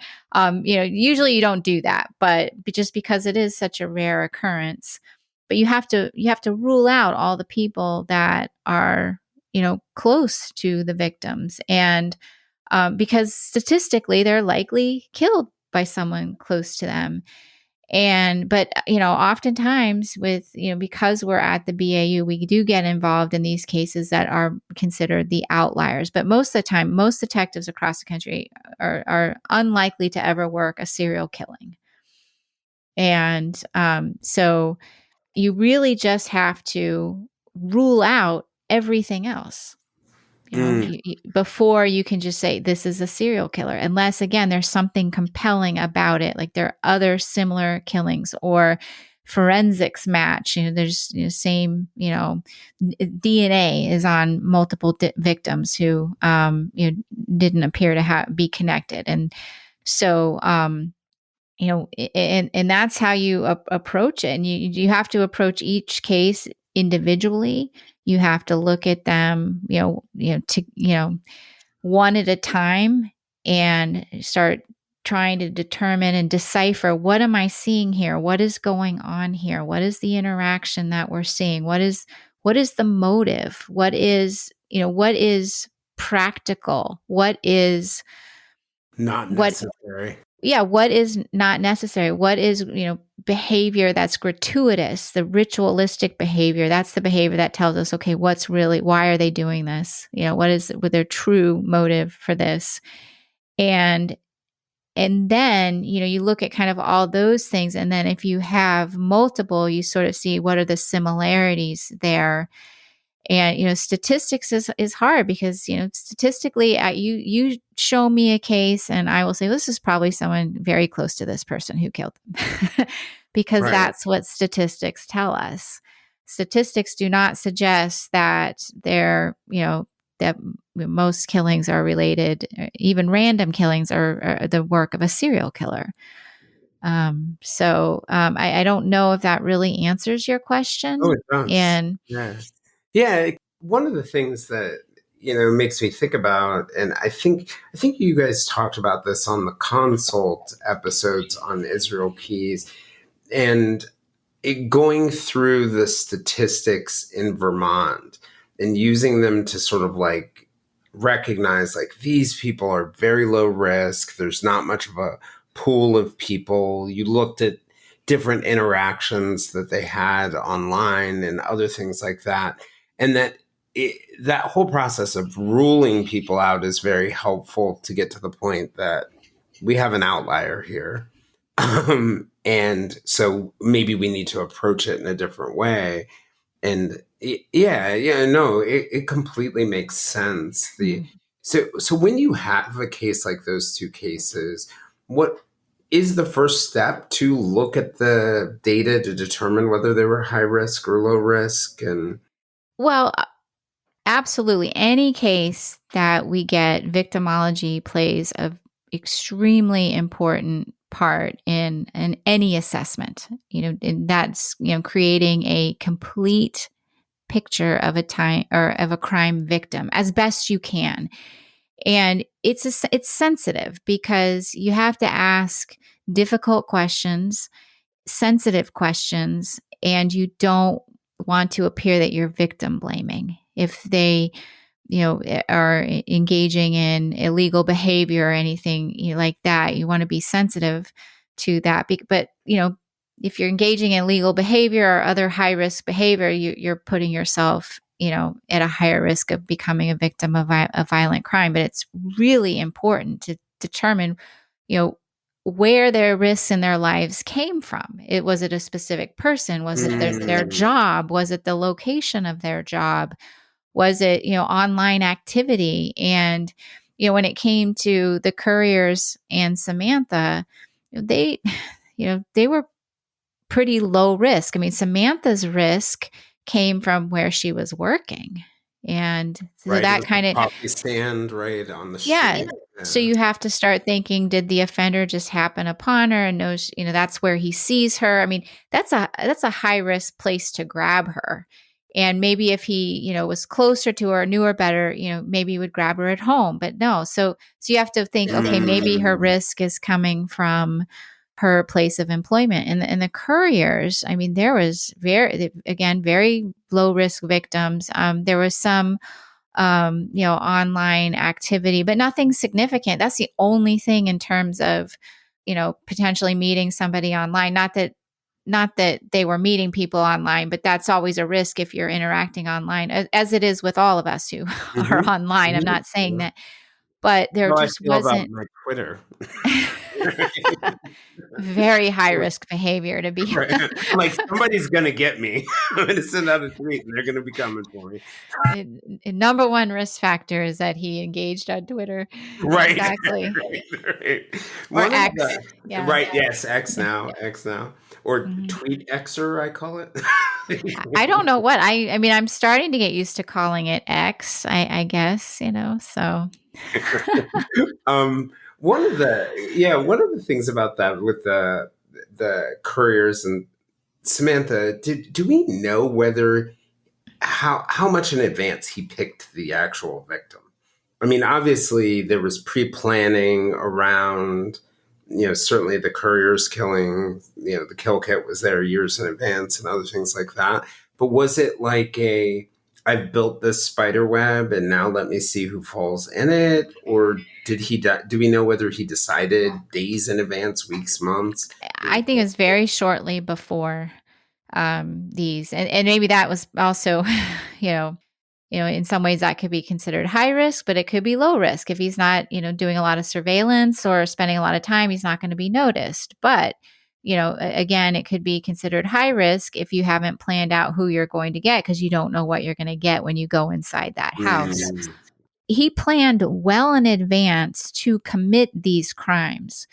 Usually you don't do that, but just because it is such a rare occurrence. But you have to rule out all the people that are close to the victims, and because statistically they're likely killed by someone close to them. But oftentimes with because we're at the BAU, we do get involved in these cases that are considered the outliers. But most of the time, most detectives across the country are unlikely to ever work a serial killing. And so you really just have to rule out everything else. Before you can just say this is a serial killer, unless again there's something compelling about it, like there are other similar killings or forensics match. There's same DNA is on multiple victims who didn't appear to be connected, and so and that's how you approach it. And you have to approach each case individually. You have to look at them, one at a time, and start trying to determine and decipher, what am I seeing here? What is going on here? What is the interaction that we're seeing? What is the motive? What is practical? What is not necessary? What is not necessary? What is, behavior that's gratuitous, the ritualistic behavior? That's the behavior that tells us, okay, why are they doing this? What is with their true motive for this? And then, you look at kind of all those things. And then if you have multiple, you sort of see what are the similarities there. And statistics is hard because statistically, you show me a case and I will say this is probably someone very close to this person who killed them, because that's what statistics tell us. Statistics do not suggest that that most killings are related. Even random killings are the work of a serial killer. I don't know if that really answers your question. Oh, it does. And yeah, one of the things that makes me think about, and I think you guys talked about this on the consult episodes on Israel Keys, and going through the statistics in Vermont and using them to sort of like recognize like these people are very low risk. There's not much of a pool of people. You looked at different interactions that they had online and other things like that. And that whole process of ruling people out is very helpful to get to the point that we have an outlier here. And so maybe we need to approach it in a different way. And it completely makes sense. So when you have a case like those two cases, what is the first step to look at the data to determine whether they were high risk or low risk? And well, absolutely. Any case that we get, victimology plays a extremely important part in any assessment. And that's creating a complete picture of a crime victim as best you can. And it's sensitive because you have to ask difficult questions, sensitive questions, and you don't want to appear that you're victim blaming. If they are engaging in illegal behavior or anything like that, you want to be sensitive to that. But if you're engaging in illegal behavior or other high risk behavior, you're putting yourself at a higher risk of becoming a victim of a violent crime. But it's really important to determine where their risks in their lives came from. Was it a specific person? Was it their job? Was it the location of their job? Was it, online activity? And, when it came to the Couriers and Samantha, they were pretty low risk. I mean, Samantha's risk came from where she was working. And so that kind of coffee stand right on the street. So you have to start thinking, did the offender just happen upon her and knows, that's where he sees her? I mean, that's a high risk place to grab her. And maybe if he, was closer to her, knew her better, maybe he would grab her at home. But no. So you have to think, okay, maybe her risk is coming from her place of employment. And the Couriers, I mean, there was very low risk victims. There was some, online activity, but nothing significant. That's the only thing in terms of, potentially meeting somebody online. Not that they were meeting people online, but that's always a risk if you're interacting online, as it is with all of us who are online. I'm not saying that. but there How I just feel about wasn't my Twitter. very high risk behavior to be. Right. I'm like, somebody's gonna get me. I'm gonna send out a tweet and they're gonna be coming for me. Number one risk factor is that he engaged on Twitter. Right. Exactly. Right. Or One of X. the Yeah. right, yes, X Yeah. now, X now. Or Mhm. tweet Xer, I call it. I don't know what I mean, I'm starting to get used to calling it X, I guess, so. One of the things about that with the couriers and Samantha, do we know whether how much in advance he picked the actual victim? I mean, obviously there was pre-planning around, certainly the courier's killing, the kill kit was there years in advance and other things like that. But was it like I've built this spider web and now let me see who falls in it? Or do we know whether he decided days in advance, weeks, months? I think it's very shortly before these, and maybe that was also, you know, in some ways that could be considered high risk, but it could be low risk. If he's not, doing a lot of surveillance or spending a lot of time, he's not going to be noticed. But, again, it could be considered high risk if you haven't planned out who you're going to get because you don't know what you're going to get when you go inside that house. Mm. He planned well in advance to commit these crimes.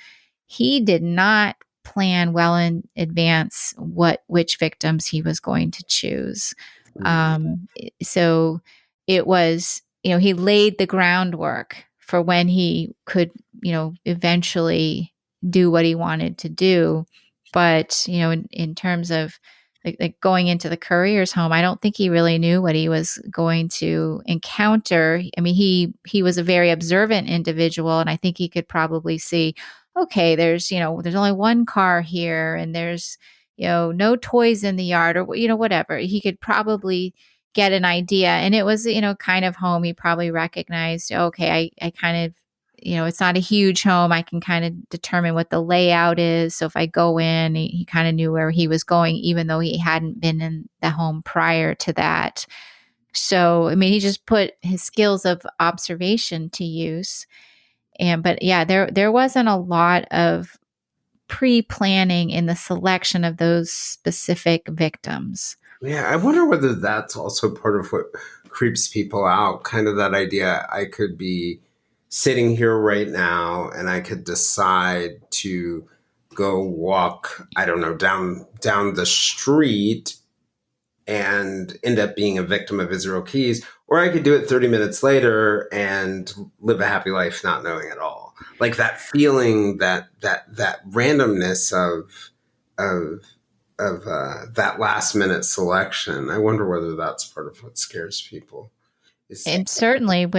He did not plan well in advance which victims he was going to choose. Mm. So it was, he laid the groundwork for when he could, eventually do what he wanted to do. But, in terms of like going into the courier's home, I don't think he really knew what he was going to encounter. I mean, he was a very observant individual, and I think he could probably see, okay, there's only one car here, and there's no toys in the yard, or whatever. He could probably get an idea, and it was kind of home. He probably recognized, okay, I kind of, it's not a huge home. I can kind of determine what the layout is. So if I go in, he kind of knew where he was going, even though he hadn't been in the home prior to that. So, I mean, he just put his skills of observation to use. But yeah, there wasn't a lot of pre-planning in the selection of those specific victims. Yeah, I wonder whether that's also part of what creeps people out. Kind of that idea I could be sitting here right now and I could decide to go walk, I don't know, down the street and end up being a victim of Israel Keys, or I could do it 30 minutes later and live a happy life not knowing at all. Like that feeling, that randomness of that last minute selection. I wonder whether that's part of what scares people. And certainly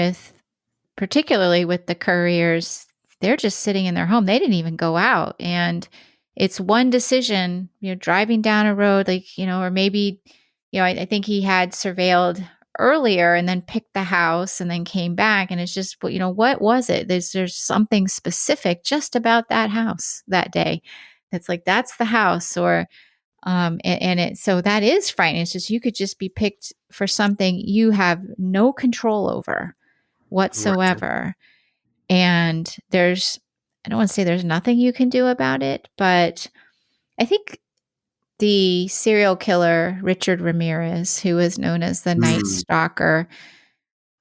particularly with the couriers, they're just sitting in their home. They didn't even go out. And it's one decision, driving down a road, like, or maybe, I think he had surveilled earlier and then picked the house and then came back. And it's just, what was it? There's something specific just about that house that day. It's like, that's the house. Or, so that is frightening. It's just, you could just be picked for something you have no control over whatsoever. And I don't want to say there's nothing you can do about it, but I think the serial killer, Richard Ramirez, who is known as the Night Stalker,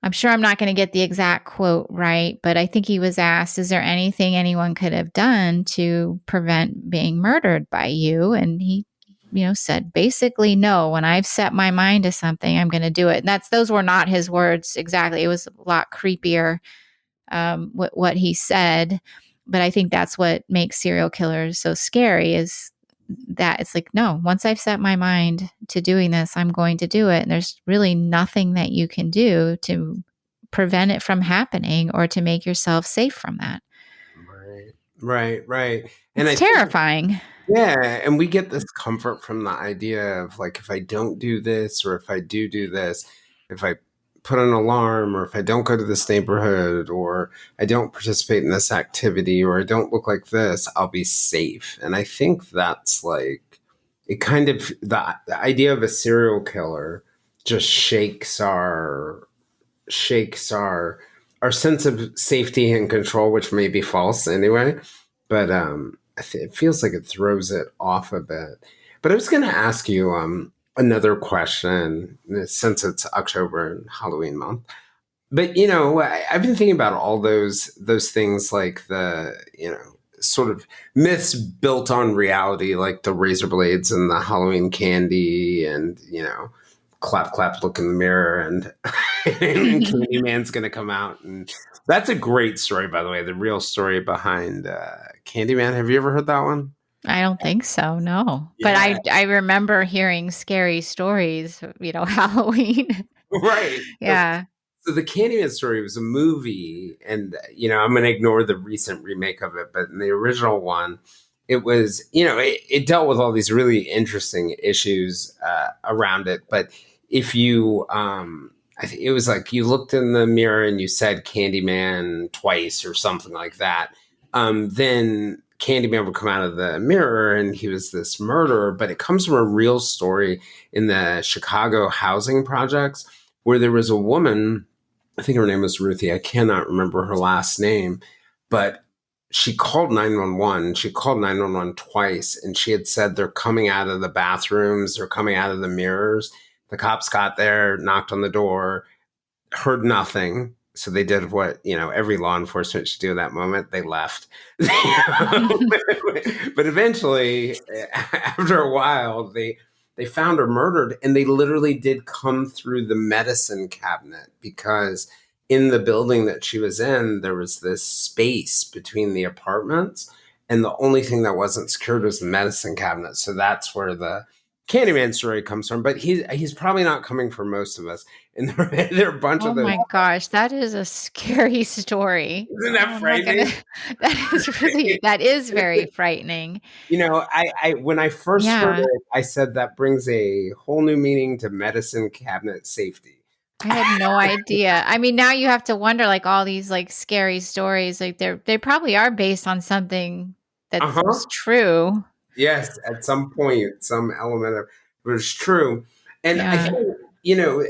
I'm sure I'm not going to get the exact quote right, but I think he was asked, is there anything anyone could have done to prevent being murdered by you? And he, said basically no. When I've set my mind to something, I'm going to do it. And those were not his words exactly. It was a lot creepier, what he said. But I think that's what makes serial killers so scary, is that it's like, no, once I've set my mind to doing this, I'm going to do it. And there's really nothing that you can do to prevent it from happening or to make yourself safe from that. Right. And It's terrifying. Yeah, and we get this comfort from the idea of like, if I don't do this, or if I do this, if I put an alarm, or if I don't go to this neighborhood, or I don't participate in this activity, or I don't look like this, I'll be safe. And I think that's like, it kind of, the idea of a serial killer just shakes our our sense of safety and control, which may be false anyway, but it feels like it throws it off a bit. But I was going to ask you another question since it's October and Halloween month. But I've been thinking about all those things like the sort of myths built on reality, like the razor blades and the Halloween candy, and clap clap, look in the mirror, and, and Candyman's going to come out, and that's a great story, by the way. The real story behind Candyman. Have you ever heard that one? I don't think so, no. But Yeah, I remember hearing scary stories, Halloween. right. Yeah. So the Candyman story was a movie, and I'm going to ignore the recent remake of it, but in the original one, it was it dealt with all these really interesting issues around it. But if you, I think it was like you looked in the mirror and you said Candyman twice or something like that, then Candyman would come out of the mirror and he was this murderer. But it comes from a real story in the Chicago housing projects where there was a woman. I think her name was Ruthie. I cannot remember her last name, but she called 911. She called 911 twice, and she had said they're coming out of the bathrooms, they're coming out of the mirrors. The cops got there, knocked on the door, heard nothing. So they did what, every law enforcement should do in that moment. They left. But eventually, after a while, they found her murdered, and they literally did come through the medicine cabinet because in the building that she was in, there was this space between the apartments, and the only thing that wasn't secured was the medicine cabinet. So that's where the Candyman story comes from. But he's probably not coming for most of us. And there are a bunch Oh of those. my gosh, that is a scary story. Isn't Oh, that I'm not gonna. frightening? That is very frightening. I when I first heard Yeah, it, I said that brings a whole new meaning to medicine cabinet safety. I had no idea. I mean, now you have to wonder, like all these like scary stories, like they probably are based on something that was Uh-huh. true. Yes, at some point, some element of it was true. And I Yeah. think, you know,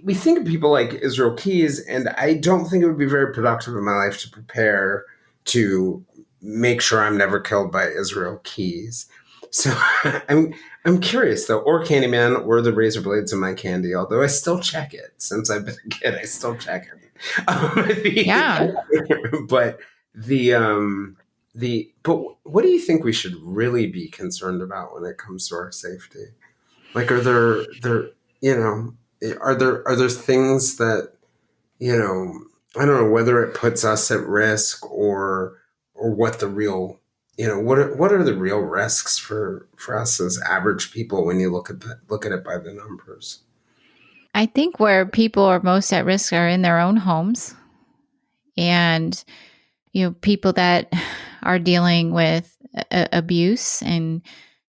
we think of people like Israel Keys, and I don't think it would be very productive in my life to prepare to make sure I'm never killed by Israel Keys. So I'm curious though, or Candyman, or the razor blades in my candy. Although I still check it since I've been a kid, I still check it. Yeah. But but what do you think we should really be concerned about when it comes to our safety? Like, you know, are there things that, I don't know whether it puts us at risk or what the real, what are the real risks for us as average people when you look at it by the numbers? I think where people are most at risk are in their own homes, and people that are dealing with abuse and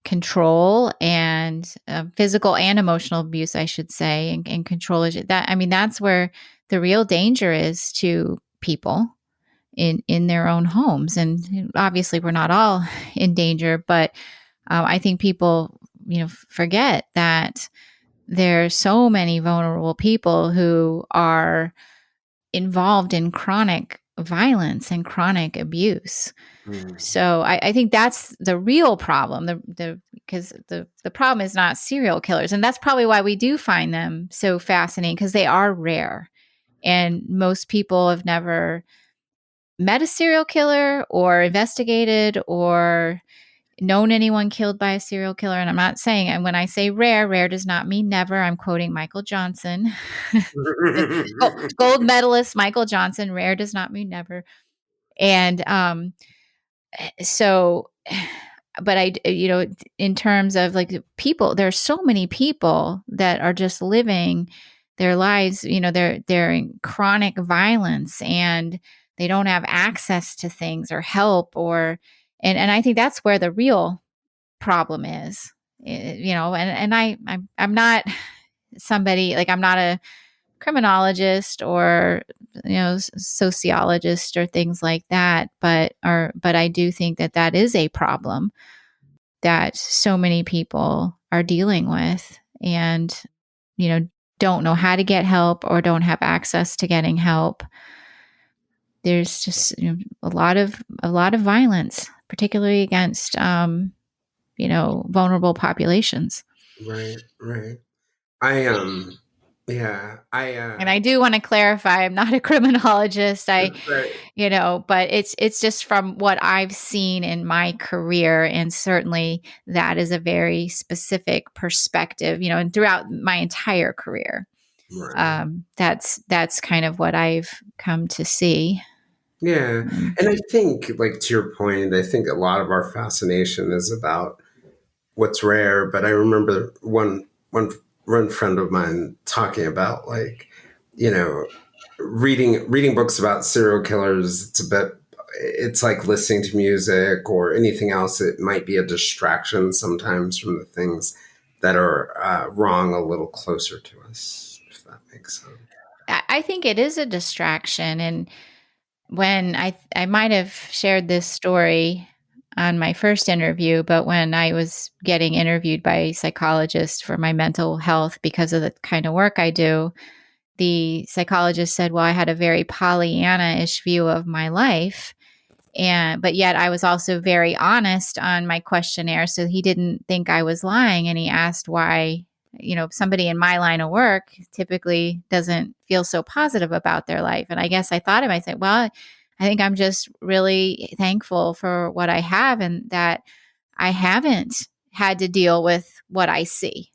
control, and physical and emotional abuse, I should say, and control is that. I mean, that's where the real danger is to people in their own homes. And obviously, we're not all in danger, but I think people, forget that there's so many vulnerable people who are involved in chronic violence and chronic abuse. Mm. So I think that's the real problem. Because the problem is not serial killers, and that's probably why we do find them so fascinating, because they are rare, and most people have never met a serial killer or investigated or known anyone killed by a serial killer. And I'm not saying, and when I say rare, rare does not mean never. I'm quoting Michael Johnson, the gold medalist Michael Johnson. Rare does not mean never. And so, but in terms of like people, there's so many people that are just living their lives, they're in chronic violence, and they don't have access to things or help, and I think that's where the real problem is. I'm not somebody, like, I'm not a criminologist or sociologist or things like that, but I do think that is a problem that so many people are dealing with. And don't know how to get help or don't have access to getting help. There's just a lot of violence, particularly against vulnerable populations. Right, right. I yeah, And I do want to clarify, I'm not a criminologist. right. But it's just from what I've seen in my career, and certainly that is a very specific perspective, and throughout my entire career. Right. That's kind of what I've come to see. Yeah. And I think, like, to your point, I think a lot of our fascination is about what's rare. But I remember one friend of mine talking about, like, you know, reading books about serial killers. It's like listening to music or anything else. It might be a distraction sometimes from the things that are wrong a little closer to us, if that makes sense. I think it is a distraction. And when I might have shared this story on my first interview, but when I was getting interviewed by a psychologist for my mental health because of the kind of work I do, the psychologist said, well, I had a very Pollyanna-ish view of my life. But yet I was also very honest on my questionnaire. So he didn't think I was lying. And he asked why, somebody in my line of work typically doesn't feel so positive about their life. And I guess I thought of myself, well, I think I'm just really thankful for what I have and that I haven't had to deal with what I see.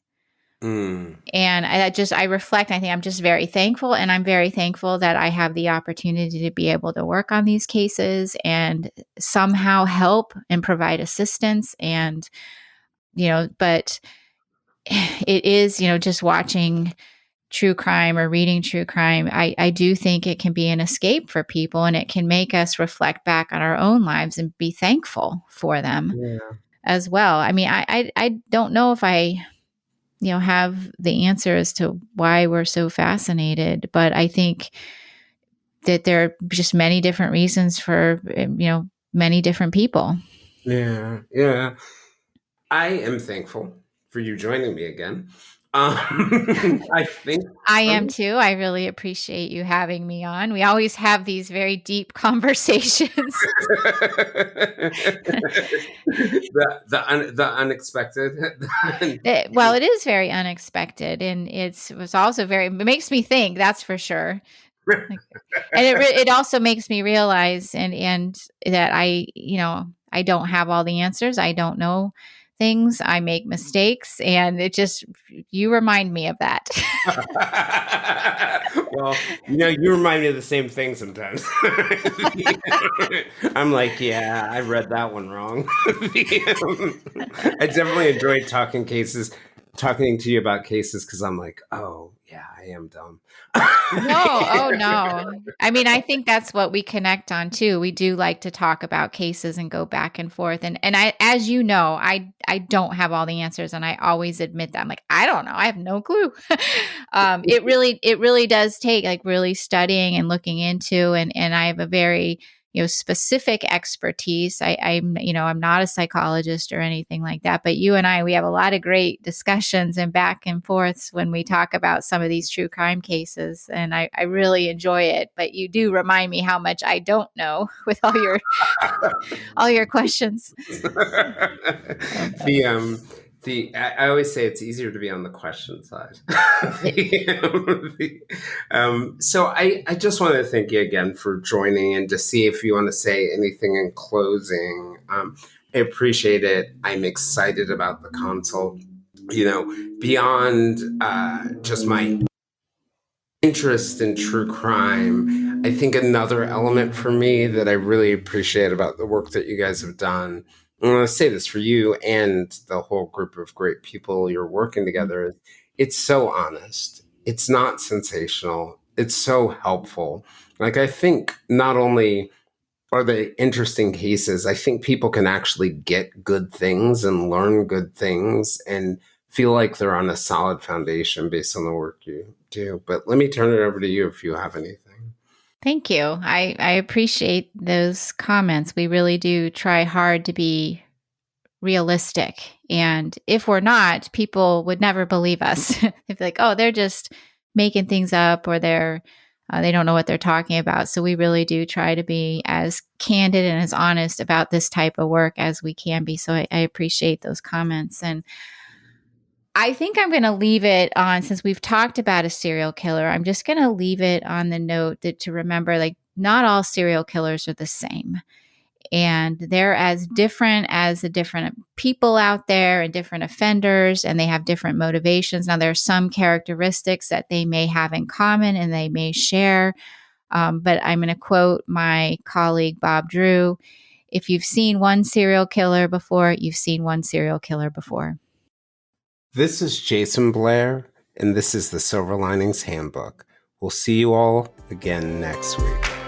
Mm. And I reflect, I think I'm just very thankful. And I'm very thankful that I have the opportunity to be able to work on these cases and somehow help and provide assistance. And, but it is, just watching true crime or reading true crime, I do think it can be an escape for people, and it can make us reflect back on our own lives and be thankful for them as well. I mean, I don't know if I have the answer as to why we're so fascinated, but I think that there are just many different reasons for, many different people. Yeah, yeah. I am thankful for you joining me again. I think I am too. I really appreciate you having me on. We always have these very deep conversations. The unexpected. Well, it is very unexpected, and it was also it makes me think. That's for sure. Like, and it also makes me realize and that I don't have all the answers. I don't know things. I make mistakes, and you remind me of that. Well, you remind me of the same thing sometimes. I'm like, yeah, I read that one wrong. I definitely enjoyed talking to you about cases, because I'm like, oh yeah, I am dumb. No, oh no. I mean, I think that's what we connect on too. We do like to talk about cases and go back and forth. And I, as you know, I don't have all the answers, and I always admit that. I'm like, I don't know. I have no clue. It really does take like really studying and looking into, and I have a very specific expertise. I'm not a psychologist or anything like that, but you and we have a lot of great discussions and back and forths when we talk about some of these true crime cases, and I really enjoy it. But you do remind me how much I don't know with all your questions. I always say it's easier to be on the question side. So I just want to thank you again for joining, and to see if you want to say anything in closing. I appreciate it. I'm excited about the consult. Beyond just my interest in true crime, I think another element for me that I really appreciate about the work that you guys have done, and I want to say this for you and the whole group of great people you're working together, is it's so honest. It's not sensational. It's so helpful. Like, I think not only are they interesting cases, I think people can actually get good things and learn good things and feel like they're on a solid foundation based on the work you do. But let me turn it over to you if you have anything. Thank you. I appreciate those comments. We really do try hard to be realistic. And if we're not, people would never believe us. They'd be like, oh, they're just making things up or they don't know what they're talking about. So we really do try to be as candid and as honest about this type of work as we can be. So I appreciate those comments. And I think I'm going to leave it on, since we've talked about a serial killer, I'm just going to leave it on the note that to remember, like, not all serial killers are the same. And they're as different as the different people out there and different offenders, and they have different motivations. Now, there are some characteristics that they may have in common and they may share. But I'm going to quote my colleague, Bob Drew. If you've seen one serial killer before, you've seen one serial killer before. This is Jayson Blair, and this is the Silver Linings Handbook. We'll see you all again next week.